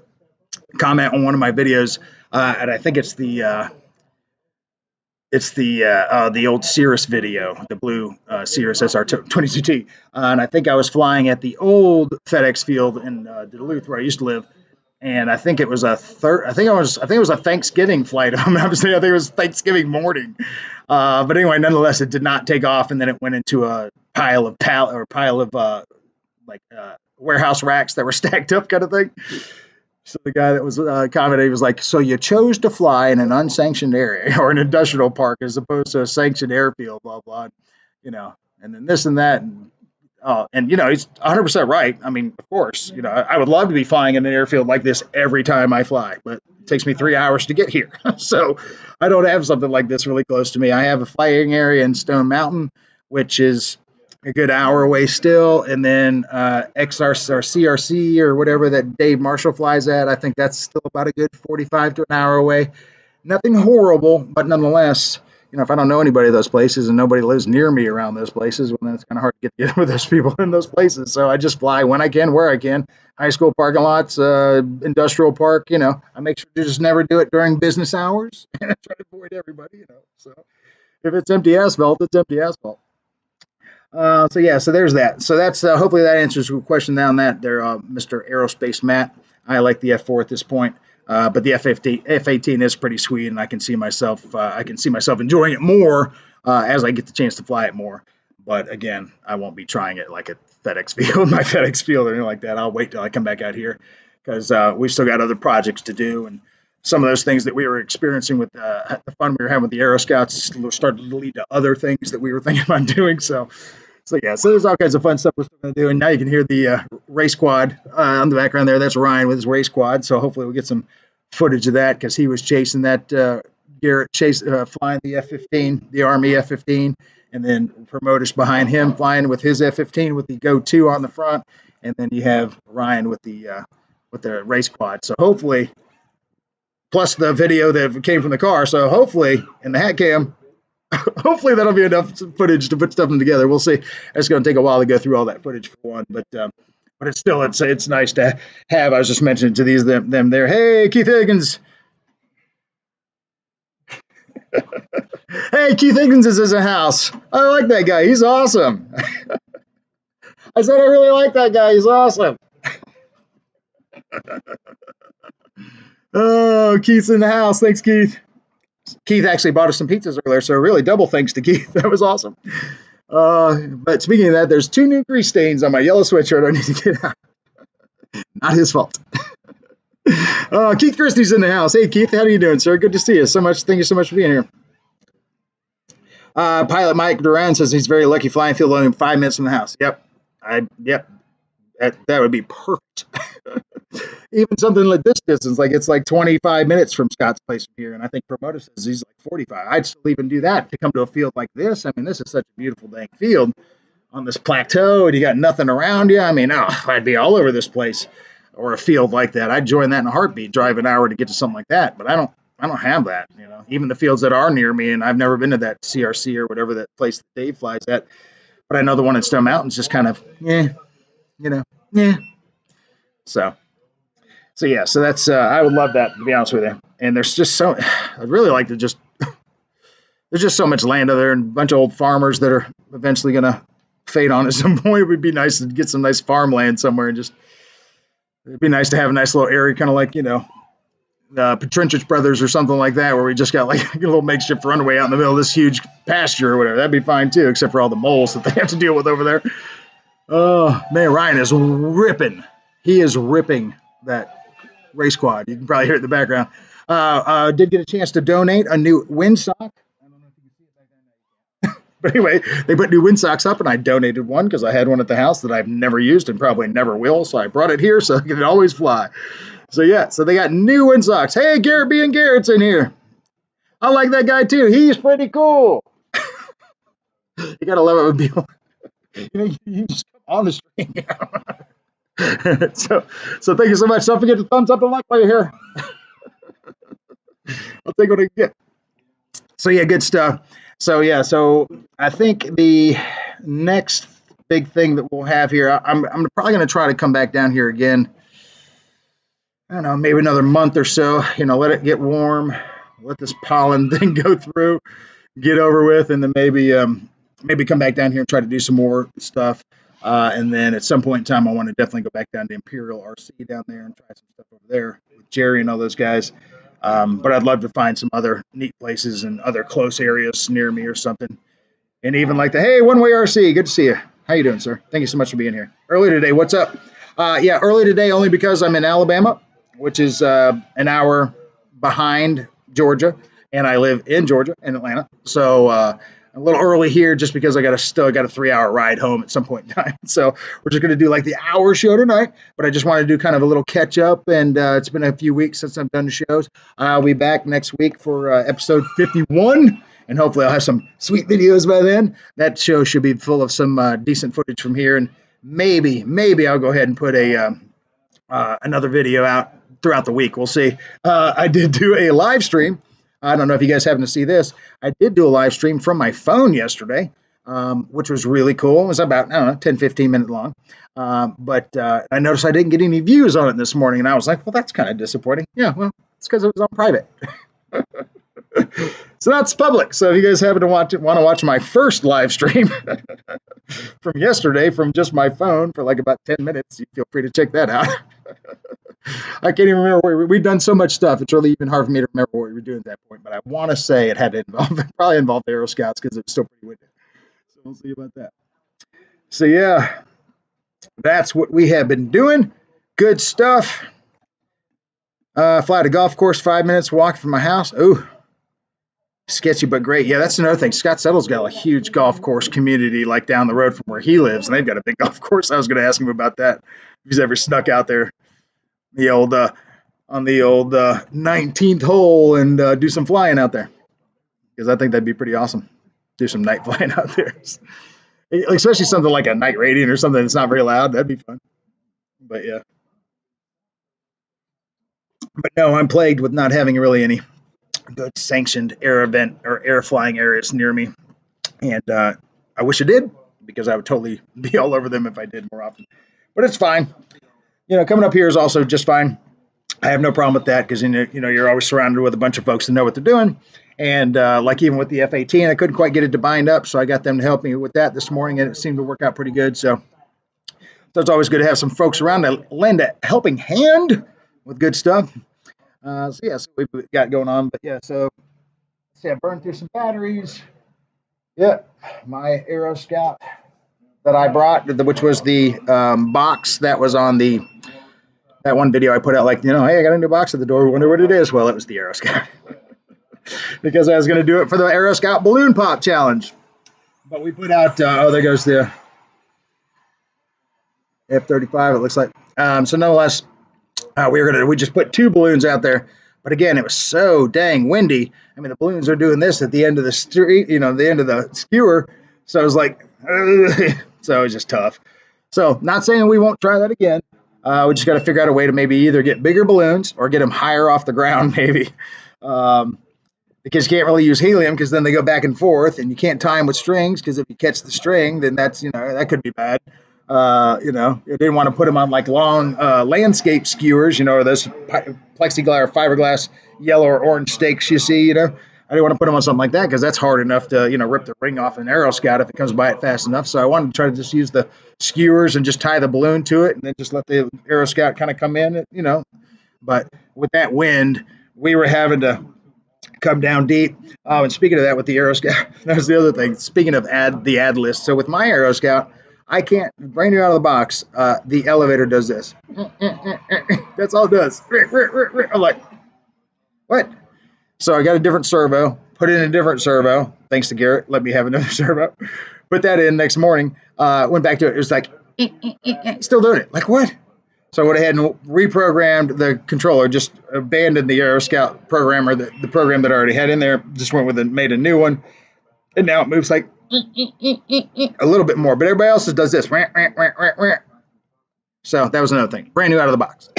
comment on one of my videos, and I think it's the old Cirrus video, the blue Cirrus SR22T, and I think I was flying at the old FedEx field in Duluth, where I used to live, and I think it was I think it was a Thanksgiving flight. I think it was Thanksgiving morning. But anyway, nonetheless, it did not take off, and then it went into a pile of warehouse racks that were stacked up, kind of thing. So the guy that was commenting, he was like, "So you chose to fly in an unsanctioned area or an industrial park as opposed to a sanctioned airfield, blah blah, and then this and that." And he's 100% right. I mean, of course, I would love to be flying in an airfield like this every time I fly, but it takes me 3 hours to get here. So I don't have something like this really close to me. I have a flying area in Stone Mountain, which is a good hour away still, and then XR or CRC or whatever that Dave Marshall flies at. I think that's still about a good 45 to an hour away. Nothing horrible, but nonetheless, if I don't know anybody of those places and nobody lives near me around those places, well, then it's kind of hard to get with those people in those places. So I just fly when I can, where I can. High school parking lots, industrial park, I make sure to just never do it during business hours. And I try to avoid everybody, So if it's empty asphalt, it's empty asphalt. So there's that. So that's hopefully that answers your question down that there, Mr. Aerospace Matt. I like the F4 at this point. But the F-18 is pretty sweet, and I can see myself enjoying it more as I get the chance to fly it more. But again, I won't be trying it like at FedEx field, my FedEx field or anything like that. I'll wait till I come back out here because we've still got other projects to do, and some of those things that we were experiencing with the fun we were having with the Aero Scouts started to lead to other things that we were thinking about doing. So there's all kinds of fun stuff we're still going to do. And now you can hear the race quad on the background there. That's Ryan with his race quad. So hopefully we'll get some footage of that because he was chasing that Garrett flying the F-15, the Army F-15, and then Promotus behind him flying with his F-15 with the Go-2 on the front. And then you have Ryan with the race quad. So hopefully, plus the video that came from the car. So hopefully in the hat cam, hopefully that'll be enough footage to put stuff together. We'll see. It's going to take a while to go through all that footage for one, but it's still it's nice to have. I was just mentioning to them there. Hey, Keith Higgins. Hey, Keith Higgins is in the house. I like that guy. He's awesome. I said I really like that guy. He's awesome. Oh, Keith's in the house. Thanks, Keith. Keith actually bought us some pizzas earlier, so really double thanks to Keith. That was awesome. But speaking of that, there's 2 new grease stains on my yellow sweatshirt I need to get out. Not his fault. Keith Christie's in the house. Hey, Keith, how are you doing, sir? Good to see you. Thank you so much for being here. Pilot Mike Duran says he's very lucky flying field only 5 minutes from the house. Yep. That would be perfect. Even something like this distance, like it's like 25 minutes from Scott's place from here, and I think Promoter says he's like 45. I'd still even do that to come to a field like this. I mean, this is such a beautiful dang field on this plateau, and you got nothing around you. I mean, I'd be all over this place or a field like that. I'd join that in a heartbeat, drive an hour to get to something like that. But I don't have that. Even the fields that are near me, and I've never been to that CRC or whatever that place that Dave flies at. But I know the one in Stone Mountain's just kind of, So that's I would love that, to be honest with you. And there's just I'd really like to there's just so much land over there and a bunch of old farmers that are eventually going to fade on at some point. It would be nice to get some nice farmland somewhere and it'd be nice to have a nice little area, kind of like, the Petrinchich Brothers or something like that, where we just got like a little makeshift runway out in the middle of this huge pasture or whatever. That'd be fine too, except for all the moles that they have to deal with over there. Oh, man, Ryan is ripping. He is ripping that race quad. You can probably hear it in the background. Did get a chance to donate a new windsock. I don't know if you can see it back there. But anyway, they put new windsocks up, and I donated one because I had one at the house that I've never used and probably never will. So I brought it here so it can always fly. So yeah, so they got new windsocks. Hey, Garrett B and Garrett's in here. I like that guy too. He's pretty cool. You gotta love it when people, you just come on the stream. so thank you so much. Don't forget to thumbs up and like while you're here. I'll take what I can get. So yeah, good stuff. So yeah, so I think the next big thing that we'll have here, I'm probably going to try to come back down here again. I don't know, maybe another month or so. Let it get warm, let this pollen thing go through, get over with, and then maybe come back down here and try to do some more stuff. And then at some point in time, I want to definitely go back down to Imperial RC down there and try some stuff over there with Jerry and all those guys. But I'd love to find some other neat places and other close areas near me or something. And even like hey, One Way RC, good to see you. How you doing, sir? Thank you so much for being here. Early today, what's up? Yeah, early today only because I'm in Alabama, which is an hour behind Georgia, and I live in Georgia, in Atlanta. So a little early here just because I got a 3-hour ride home at some point in time. So we're just going to do like the hour show tonight, but I just want to do kind of a little catch up, and it's been a few weeks since I've done the shows. I'll be back next week for episode 51, and hopefully I'll have some sweet videos by then. That show should be full of some decent footage from here, and maybe I'll go ahead and put another video out throughout the week. We'll see. I did do a live stream. I don't know if you guys happen to see this. I did do a live stream from my phone yesterday, which was really cool. It was about, 10, 15 minutes long. But I noticed I didn't get any views on it this morning, and I was like, well, that's kind of disappointing. Yeah, well, it's because it was on private. So that's public. So if you guys happen to want to watch my first live stream from yesterday from just my phone for like about 10 minutes, you feel free to check that out. I can't even remember. We've done so much stuff. It's really even hard for me to remember what we were doing at that point. But I want to say it had to probably involve Aero Scouts because it was still pretty windy. So we'll see about that. So yeah, that's what we have been doing. Good stuff. Fly to golf course, 5 minutes walk from my house. Ooh, sketchy but great. Yeah, that's another thing. Scott Settle's got a huge golf course community like down the road from where he lives, and they've got a big golf course. I was going to ask him about that. If he's ever snuck out there on the old 19th hole and do some flying out there, because I think that'd be pretty awesome. Do some night flying out there, especially something like a night radiant or something that's not very loud. That'd be fun. But yeah. But no, I'm plagued with not having really any good sanctioned air event or air flying areas near me, and I wish I did, because I would totally be all over them if I did more often. But it's fine. Coming up here is also just fine. I have no problem with that, because you're always surrounded with a bunch of folks that know what they're doing. And like even with the F-18, I couldn't quite get it to bind up, so I got them to help me with that this morning, and it seemed to work out pretty good. So it's always good to have some folks around that lend a helping hand with good stuff. So yeah, so we've got going on. But yeah, so see, I burned through some batteries. Yep, my Aero Scout that I brought, which was the box that was on that one video I put out, like, hey, I got a new box at the door. Wonder what it is. Well, it was the Aero Scout. Because I was going to do it for the Aero Scout Balloon Pop Challenge. But we put out, there goes the F-35, it looks like. So nonetheless, we just put 2 balloons out there. But again, it was so dang windy. I mean, the balloons are doing this at the end of the street, the end of the skewer. So I was like, so it was just tough. So not saying we won't try that again. We just got to figure out a way to maybe either get bigger balloons or get them higher off the ground, maybe. Because you can't really use helium, because then they go back and forth, and you can't tie them with strings, because if you catch the string, then that's, that could be bad. You didn't want to put them on like long landscape skewers, or those plexiglass or fiberglass yellow or orange stakes you see, I didn't want to put them on something like that, because that's hard enough to, rip the ring off an Aero Scout if it comes by it fast enough. So I wanted to try to just use the skewers and just tie the balloon to it, and then just let the Aero Scout kind of come in, But with that wind, we were having to come down deep. And speaking of that, with the Aero Scout, that was the other thing. Speaking of the ad list, so with my Aero Scout, I can't, brand new out of the box, the elevator does this. That's all it does. I'm like, what? So I got a different servo, put in a different servo, Thanks to Garrett, let me have another servo. Put that in next morning. Went back to it. It was like, still doing it. Like, what? So I went ahead and reprogrammed the controller, just abandoned the AeroScout programmer, the program that I already had in there, just went with it, made a new one. And now it moves like a little bit more. But everybody else does this. So that was another thing. Brand new out of the box.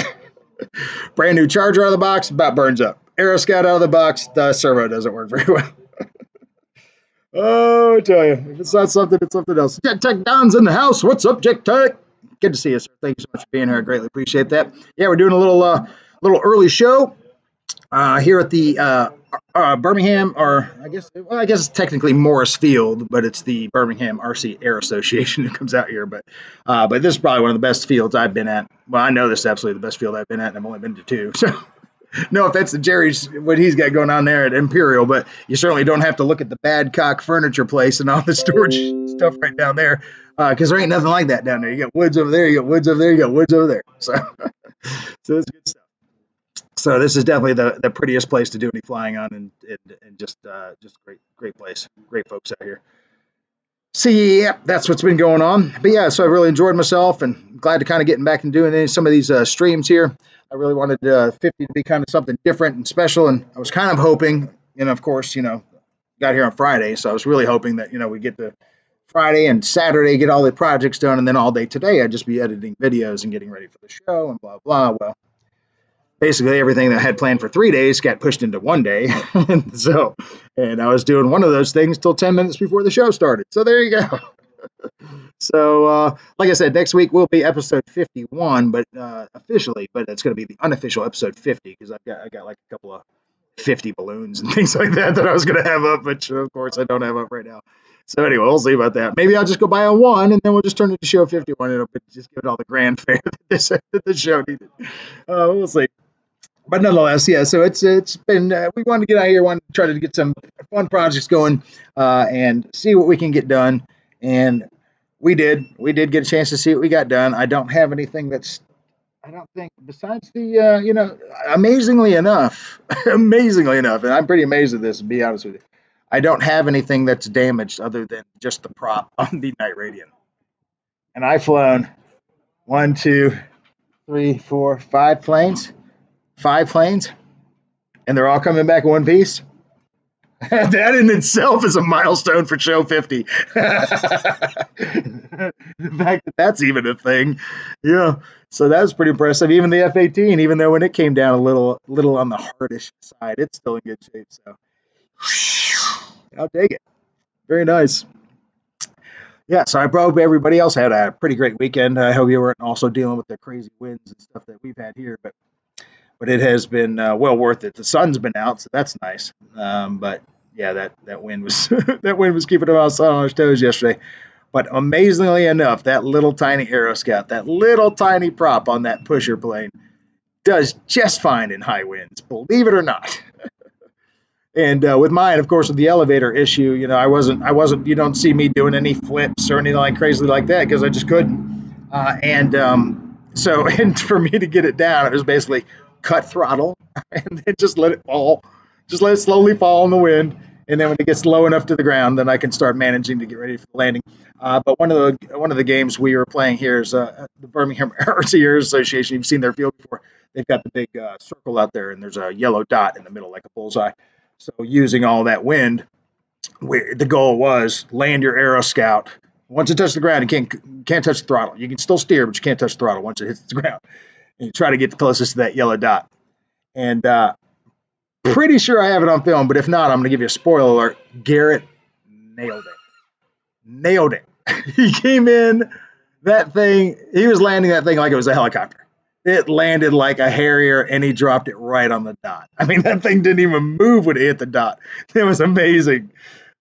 Brand new charger out of the box, about burns up. AeroScout out of the box, the servo doesn't work very well. Oh, I tell you, if it's not something, it's something else. Jet Tech Don's in the house. What's up, Jet Tech? Good to see you, sir. Thank you so much for being here. I greatly appreciate that. Yeah, we're doing a little early show here at the Birmingham, or I guess it's technically Morris Field, but it's the Birmingham RC Air Association that comes out here. But this is probably one of the best fields I've been at. Well, I know this is absolutely the best field I've been at, and I've only been to 2. So no offense to Jerry's, what he's got going on there at Imperial, but you certainly don't have to look at the Badcock Furniture Place and all the storage stuff right down there, because there ain't nothing like that down there. You got woods over there, you got woods over there, you got woods over there. So it's good stuff. So this is definitely the prettiest place to do any flying on, and just great place, great folks out here. So yeah, that's what's been going on. But yeah, so I really enjoyed myself, and glad to kind of getting back and doing some of these streams here. I really wanted 50 to be kind of something different and special, and I was kind of hoping, and of course, got here on Friday, so I was really hoping that we get to Friday and Saturday, get all the projects done, and then all day today I'd just be editing videos and getting ready for the show and blah blah. Well, basically everything that I had planned for 3 days got pushed into 1 day. and I was doing one of those things till 10 minutes before the show started. So there you go. So like I said, next week will be episode 51, but officially, but it's going to be the unofficial episode 50, because I got like a couple of 50 balloons and things like that I was going to have up, which of course I don't have up right now. So anyway, we'll see about that. Maybe I'll just go buy a 1, and then we'll just turn it to show 51, and it'll just give it all the grand fare that the show needed. We'll see. But nonetheless, yeah, so it's been, we wanted to get out here, wanted to try to get some fun projects going and see what we can get done. And we did get a chance to see what we got done. I don't have anything I don't think, besides the, amazingly enough, and I'm pretty amazed at this, to be honest with you, I don't have anything that's damaged other than just the prop on the Night Radiant. And I've flown 1, 2, 3, 4, 5 planes. 5 planes, and they're all coming back in one piece. That in itself is a milestone for show 50. The fact that that's even a thing, yeah. So that was pretty impressive. Even the F-18, even though when it came down a little on the hardish side, it's still in good shape. So I'll take it. Very nice. Yeah, so I hope everybody else had a pretty great weekend. I hope you weren't also dealing with the crazy winds and stuff that we've had here, but it has been well worth it. The sun's been out, so that's nice. But yeah, that wind was that wind was keeping us on our toes yesterday. But amazingly enough, that little tiny AeroScout, that little tiny prop on that pusher plane, does just fine in high winds, believe it or not. And with mine, of course, with the elevator issue, I wasn't. You don't see me doing any flips or anything like crazy like that, because I just couldn't. So for me to get it down, it was basically cut throttle and then just let it fall, just let it slowly fall in the wind, and then when it gets low enough to the ground, then I can start managing to get ready for the landing. But one of the games we were playing here is the Birmingham RC Air Association. You've seen their field before. They've got the big circle out there, and there's a yellow dot in the middle like a bullseye. So using all that wind, the goal was land your AeroScout. Once it touches the ground, you can't touch the throttle. You can still steer, but you can't touch the throttle once it hits the ground. And you try to get the closest to that yellow dot. And pretty sure I have it on film, but if not, I'm going to give you a spoiler alert. Garrett nailed it. Nailed it. He came in, that thing, he was landing that thing like it was a helicopter. It landed like a Harrier, and he dropped it right on the dot. I mean, that thing didn't even move when it hit the dot. It was amazing.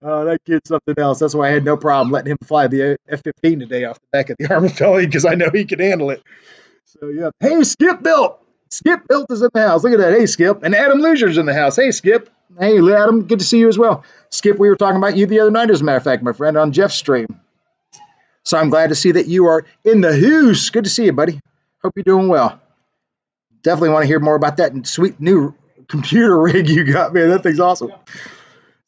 That kid's something else. That's why I had no problem letting him fly the F-15 today off the back of the Armatelli, because I know he can handle it. So, yeah. Hey, Skip Built. Skip Built is in the house. Look at that. Hey, Skip. And Adam Luger's in the house. Hey, Skip. Hey, Adam. Good to see you as well. Skip, we were talking about you the other night, as a matter of fact, my friend, on Jeff's stream. So I'm glad to see that you are in the house. Good to see you, buddy. Hope you're doing well. Definitely want to hear more about that sweet new computer rig you got, man. That thing's awesome.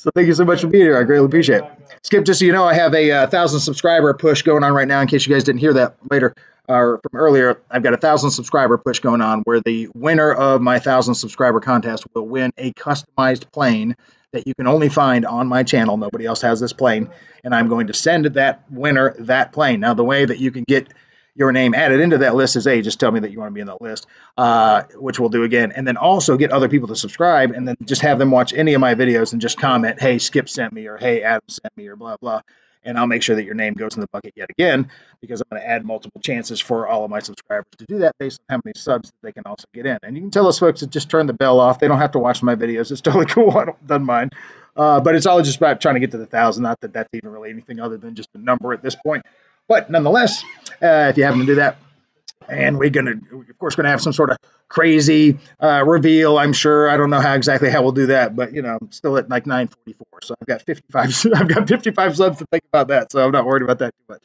So thank you so much for being here. I greatly appreciate it. Skip, just so you know, I have a 1,000 subscriber push going on right now. In case you guys didn't hear that later or from earlier, I've got a 1,000 subscriber push going on where the winner of my 1,000 subscriber contest will win a customized plane that you can only find on my channel. Nobody else has this plane, and I'm going to send that winner that plane. Now, the way that you can get your name added into that list is, A, just tell me that you want to be in that list, which we'll do again, and then also get other people to subscribe, and then just have them watch any of my videos and just comment, hey, Skip sent me, or hey, Adam sent me, or blah, blah, and I'll make sure that your name goes in the bucket yet again, because I'm going to add multiple chances for all of my subscribers to do that based on how many subs that they can also get in. And you can tell those folks to just turn the bell off. They don't have to watch my videos. It's totally cool. I don't mind. But it's all just about trying to get to the 1,000. Not that that's even really anything other than just a number at this point. But nonetheless, if you happen to do that, and we're of course, going to have some sort of crazy reveal, I'm sure. I don't know exactly how we'll do that, but, I'm still at like 944. So I've got 55. I've got 55 subs to think about that. So I'm not worried about that too much.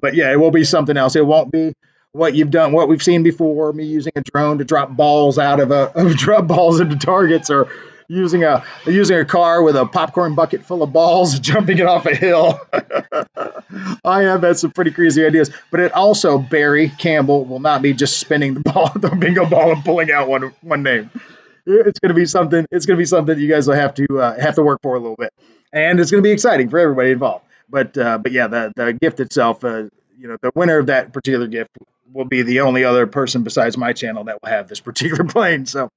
But yeah, it will be something else. It won't be what we've seen before, me using a drone to drop balls out of drop balls into targets, or using a car with a popcorn bucket full of balls, jumping it off a hill. I have had some pretty crazy ideas, but it also, Barry Campbell, will not be just spinning the bingo ball and pulling out one name. It's going to be something. It's going to be something you guys will have to work for a little bit, and it's going to be exciting for everybody involved. But yeah, the gift itself, the winner of that particular gift will be the only other person besides my channel that will have this particular plane. So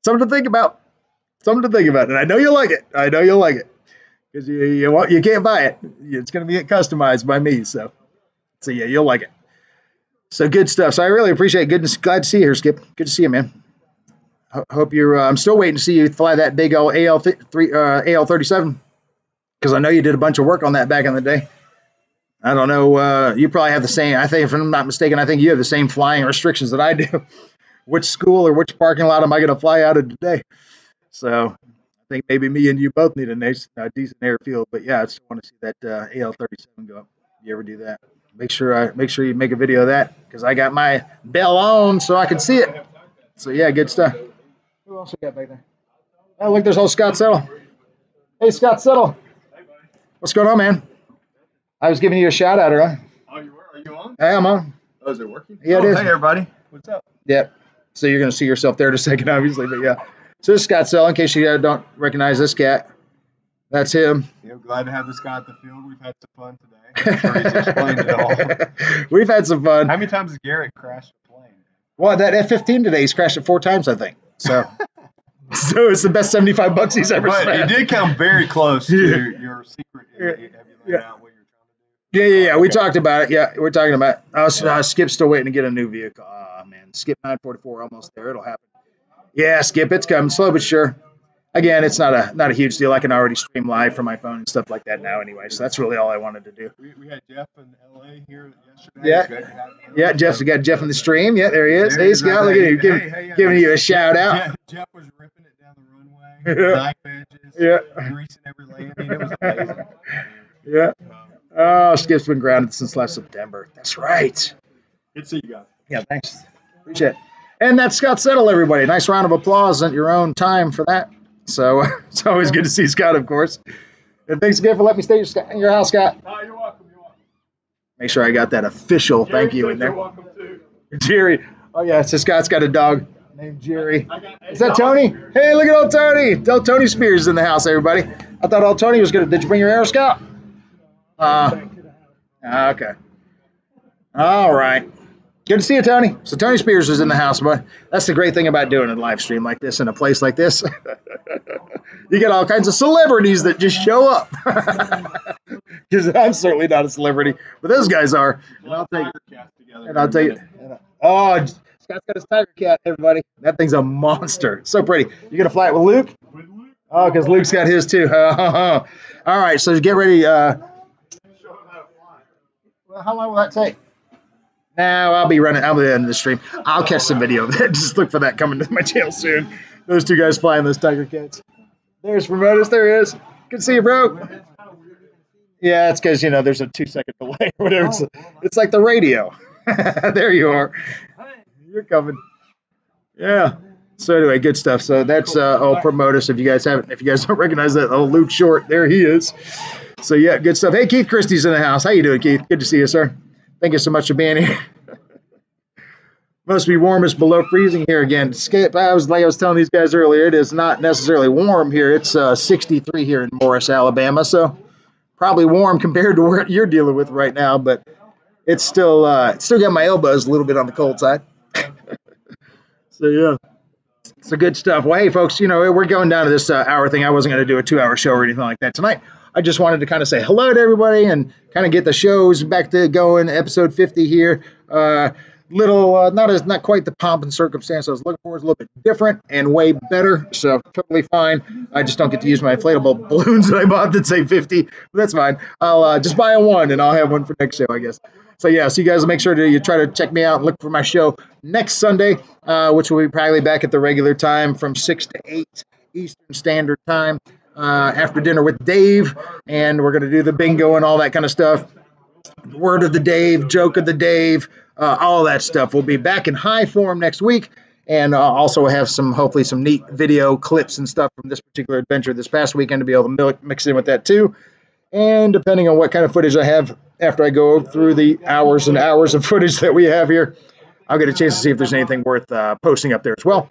something to think about. And I know you'll like it. Because you can't buy it. It's going to be customized by me. So yeah, you'll like it. So good stuff. So I really appreciate it. Glad to see you here, Skip. Good to see you, man. Hope you're. I'm still waiting to see you fly that big old AL-37, because I know you did a bunch of work on that back in the day. I don't know. You probably have the same. I think, if I'm not mistaken, I think you have the same flying restrictions that I do. Which school or which parking lot am I going to fly out of today? So I think maybe me and you both need a decent airfield. But yeah, I still want to see that AL-37 go up. You ever do that? Make sure you make a video of that, because I got my bell on so I can see it. So yeah, good stuff. Who else we got back there? Oh, look, there's old Scott Settle. Hey, Scott Settle. What's going on, man? I was giving you a shout out, right?
Oh, you were? Are you on?
Hey, I'm on.
Oh, is it working?
Yeah, it is.
Hey, everybody. What's up?
Yep. So you're going to see yourself there in a second, obviously, but yeah. So this is Scott Settle, in case you don't recognize this cat. That's him.
Yeah, glad to have this guy at the field. We've had some fun today. I'm sure he's explained it all.
We've had some fun.
How many times has Garrett crashed a plane?
Well, that F-15 today, he's crashed it 4 times, I think. So it's the best $75 he's ever spent.
But you did come very close to your secret. Have you laid out what you're trying to do?
Yeah. We talked about it. Yeah, we're talking about it. Skip's still waiting to get a new vehicle. Oh, man. Skip 944, almost there. It'll happen. Yeah, Skip, it's coming. Slow but sure. Again, it's not a huge deal. I can already stream live from my phone and stuff like that now anyway. So that's really all I wanted to do.
We had Jeff in L.A. here yesterday.
Yeah. We got Jeff in the stream. Yeah, there he is. Hey, Scott, look at you. Giving you a shout out.
Jeff was ripping it down the runway. Knife edges. Greasing every landing. It was amazing.
Yeah. Oh, Skip's been grounded since last September. That's right.
Good to see you guys.
Yeah, thanks. Appreciate it. And that's Scott Settle, everybody. Nice round of applause at your own time for that. So it's always good to see Scott, of course. And thanks again for letting me stay in your house, Scott.
Oh, you're welcome.
Make sure I got that official thank you in there.
You're welcome, too.
Jerry. Oh, yeah. So Scott's got a dog named Jerry. Is that Tony? Hey, look at old Tony. Old Tony Spears is in the house, everybody. I thought old Tony was going to. Did you bring your air, Scott? Okay. All right. Good to see you, Tony. So Tony Spears is in the house, but that's the great thing about doing a live stream like this in a place like this. You get all kinds of celebrities that just show up. Because I'm certainly not a celebrity, but those guys are. And I'll take it. Oh, Scott's got his tiger cat, everybody. That thing's a monster. So pretty. You gonna fly it with Luke? Oh, because Luke's got his too. All right, so get ready. Well, how long will that take? Now I'll be running. I'll be ending the stream. I'll catch some video of that. Just look for that coming to my channel soon. Those two guys flying those tiger cats. There's Promotus. There he is. Good to see you, bro. Yeah, it's because there's a 2-second delay or whatever. It's like the radio. There you are. You're coming. Yeah. So anyway, good stuff. So that's I'll promote us if you guys don't recognize that. Oh, Luke Short, there he is. So yeah, good stuff. Hey, Keith Christie's in the house. How you doing, Keith? Good to see you, sir. Thank you so much for being here. Must be warm. It's below freezing here again. Skip. I was telling these guys earlier, it is not necessarily warm here. It's 63 here in Morris, Alabama. So probably warm compared to what you're dealing with right now, but it's still got my elbows a little bit on the cold side. So yeah. So good stuff. Well, hey, folks, we're going down to this hour thing. I wasn't going to do a 2-hour show or anything like that tonight. I just wanted to kind of say hello to everybody and kind of get the shows back to going. Episode 50 here. Not quite the pomp and circumstance I was looking for. It's a little bit different and way better. So totally fine. I just don't get to use my inflatable balloons that I bought that say 50. But that's fine. I'll just buy one and I'll have one for next show, I guess. So yeah, so you guys make sure you try to check me out and look for my show next Sunday, which will be probably back at the regular time from 6 to 8 Eastern Standard Time after dinner with Dave. And we're going to do the bingo and all that kind of stuff. Word of the Dave, joke of the Dave, all that stuff. We'll be back in high form next week. And also have hopefully some neat video clips and stuff from this particular adventure this past weekend to be able to mix in with that too. And depending on what kind of footage I have after I go through the hours and hours of footage that we have here, I'll get a chance to see if there's anything worth posting up there as well.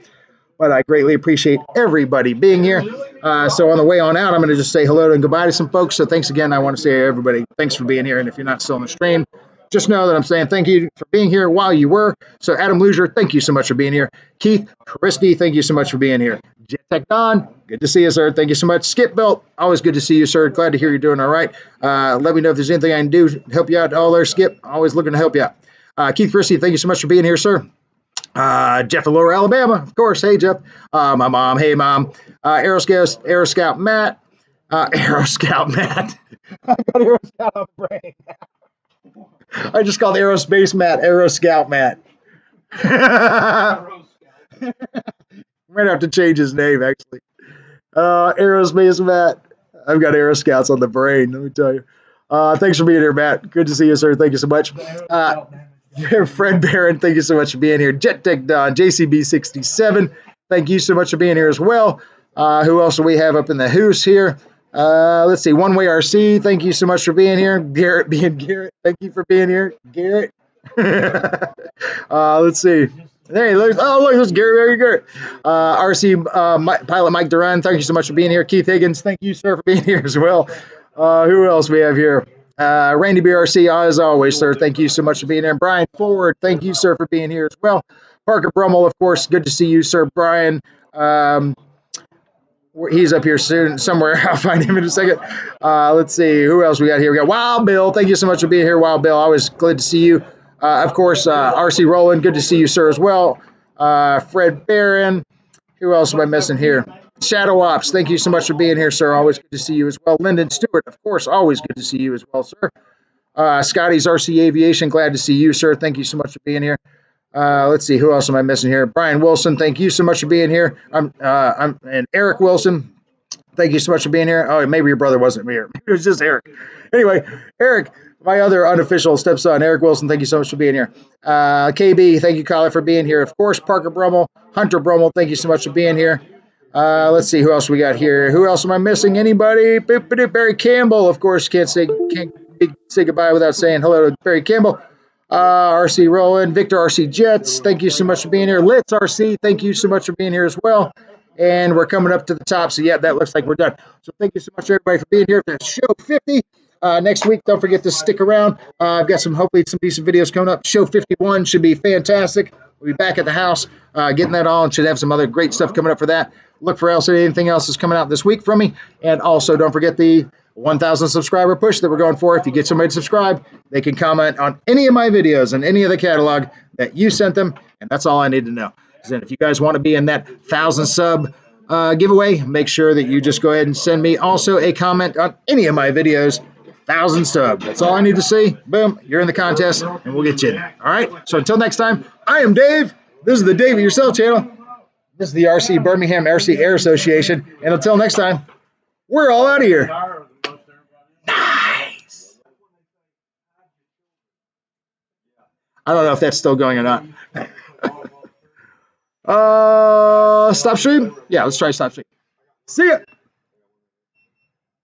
But I greatly appreciate everybody being here. So on the way on out, I'm going to just say hello and goodbye to some folks. So thanks again. I want to say everybody, thanks for being here. And if you're not still on the stream, just know that I'm saying thank you for being here while you were. So Adam Luzier, thank you so much for being here. Keith Christie, thank you so much for being here. Jet Tech Don, good to see you, sir. Thank you so much. Skip Belt, always good to see you, sir. Glad to hear you're doing all right. Let me know if there's anything I can do to help you out. All there, Skip. Always looking to help you out. Keith Christie, thank you so much for being here, sir. Jeff in Lower Alabama, of course. Hey, Jeff. My mom. Hey, Mom. Aero Scout Matt. Aero Scout Matt. I got Aero Scout on the brain. I just called Aerospace Matt Aero Scout Matt. Might have to change his name, actually. Aerospace Matt. I've got Aero Scouts on the brain, let me tell you. Thanks for being here, Matt. Good to see you, sir. Thank you so much. Fred Barron, thank you so much for being here. Jet Tech Don, JCB67, thank you so much for being here as well. Who else do we have up in the hoose here? Let's see, One Way RC, thank you so much for being here. Garrett being Garrett, thank you for being here. Garrett. Let's see. Hey, look, there's Garrett. RC Pilot Mike Duran, thank you so much for being here. Keith Higgins, thank you, sir, for being here as well. Who else we have here? Randy BRC, as always, sir, thank you so much for being here. Brian Forward, thank you, sir, for being here as well. Parker Brummel, of course, good to see you, sir. Brian, he's up here soon somewhere. I'll find him in a second. Let's see, who else we got here? We got Wild Bill, thank you so much for being here, Wild Bill. Always glad to see you. Of course, RC Roland, good to see you, sir, as well. Fred Barron, who else am I missing here? Shadow Ops, thank you so much for being here, sir. Always good to see you as well. Lyndon Stewart, of course, always good to see you as well, sir. Scotty's RC Aviation, glad to see you, sir. Thank you so much for being here. Let's see, who else am I missing here? Brian Wilson, thank you so much for being here. And Eric Wilson, thank you so much for being here. Oh, maybe your brother wasn't here. It was just Eric. Anyway, Eric, my other unofficial stepson, Eric Wilson, thank you so much for being here. KB, thank you, Kyler, for being here. Of course, Parker Brummel, Hunter Brummel, thank you so much for being here. Let's see who else we got here. Who else am I missing? Anybody? Barry Campbell, of course. Can't say goodbye without saying hello to Barry Campbell. RC Roland, Victor RC Jets, thank you so much for being here. Litz RC, thank you so much for being here as well. And we're coming up to the top, so yeah, that looks like we're done. So thank you so much, everybody, for being here for show 50. Next week, don't forget to stick around. I've got hopefully some decent videos coming up. Show 51 should be fantastic. We'll be back at the house, getting that on. Should have some other great stuff coming up for that. Look for anything else that's coming out this week from me. And also, don't forget the 1,000 subscriber push that we're going for. If you get somebody to subscribe, they can comment on any of my videos and any of the catalog that you sent them. And that's all I need to know. And if you guys want to be in that 1,000 sub giveaway, make sure that you just go ahead and send me also a comment on any of my videos. 1,000 sub. That's all I need to see. Boom, you're in the contest, and we'll get you in. All right? So until next time, I am Dave. This is the Dave It Yourself channel. This is the RC Birmingham RC Air Association. And until next time, we're all out of here. Nice. I don't know if that's still going or not. Stop stream? Yeah, let's try stop stream. See ya.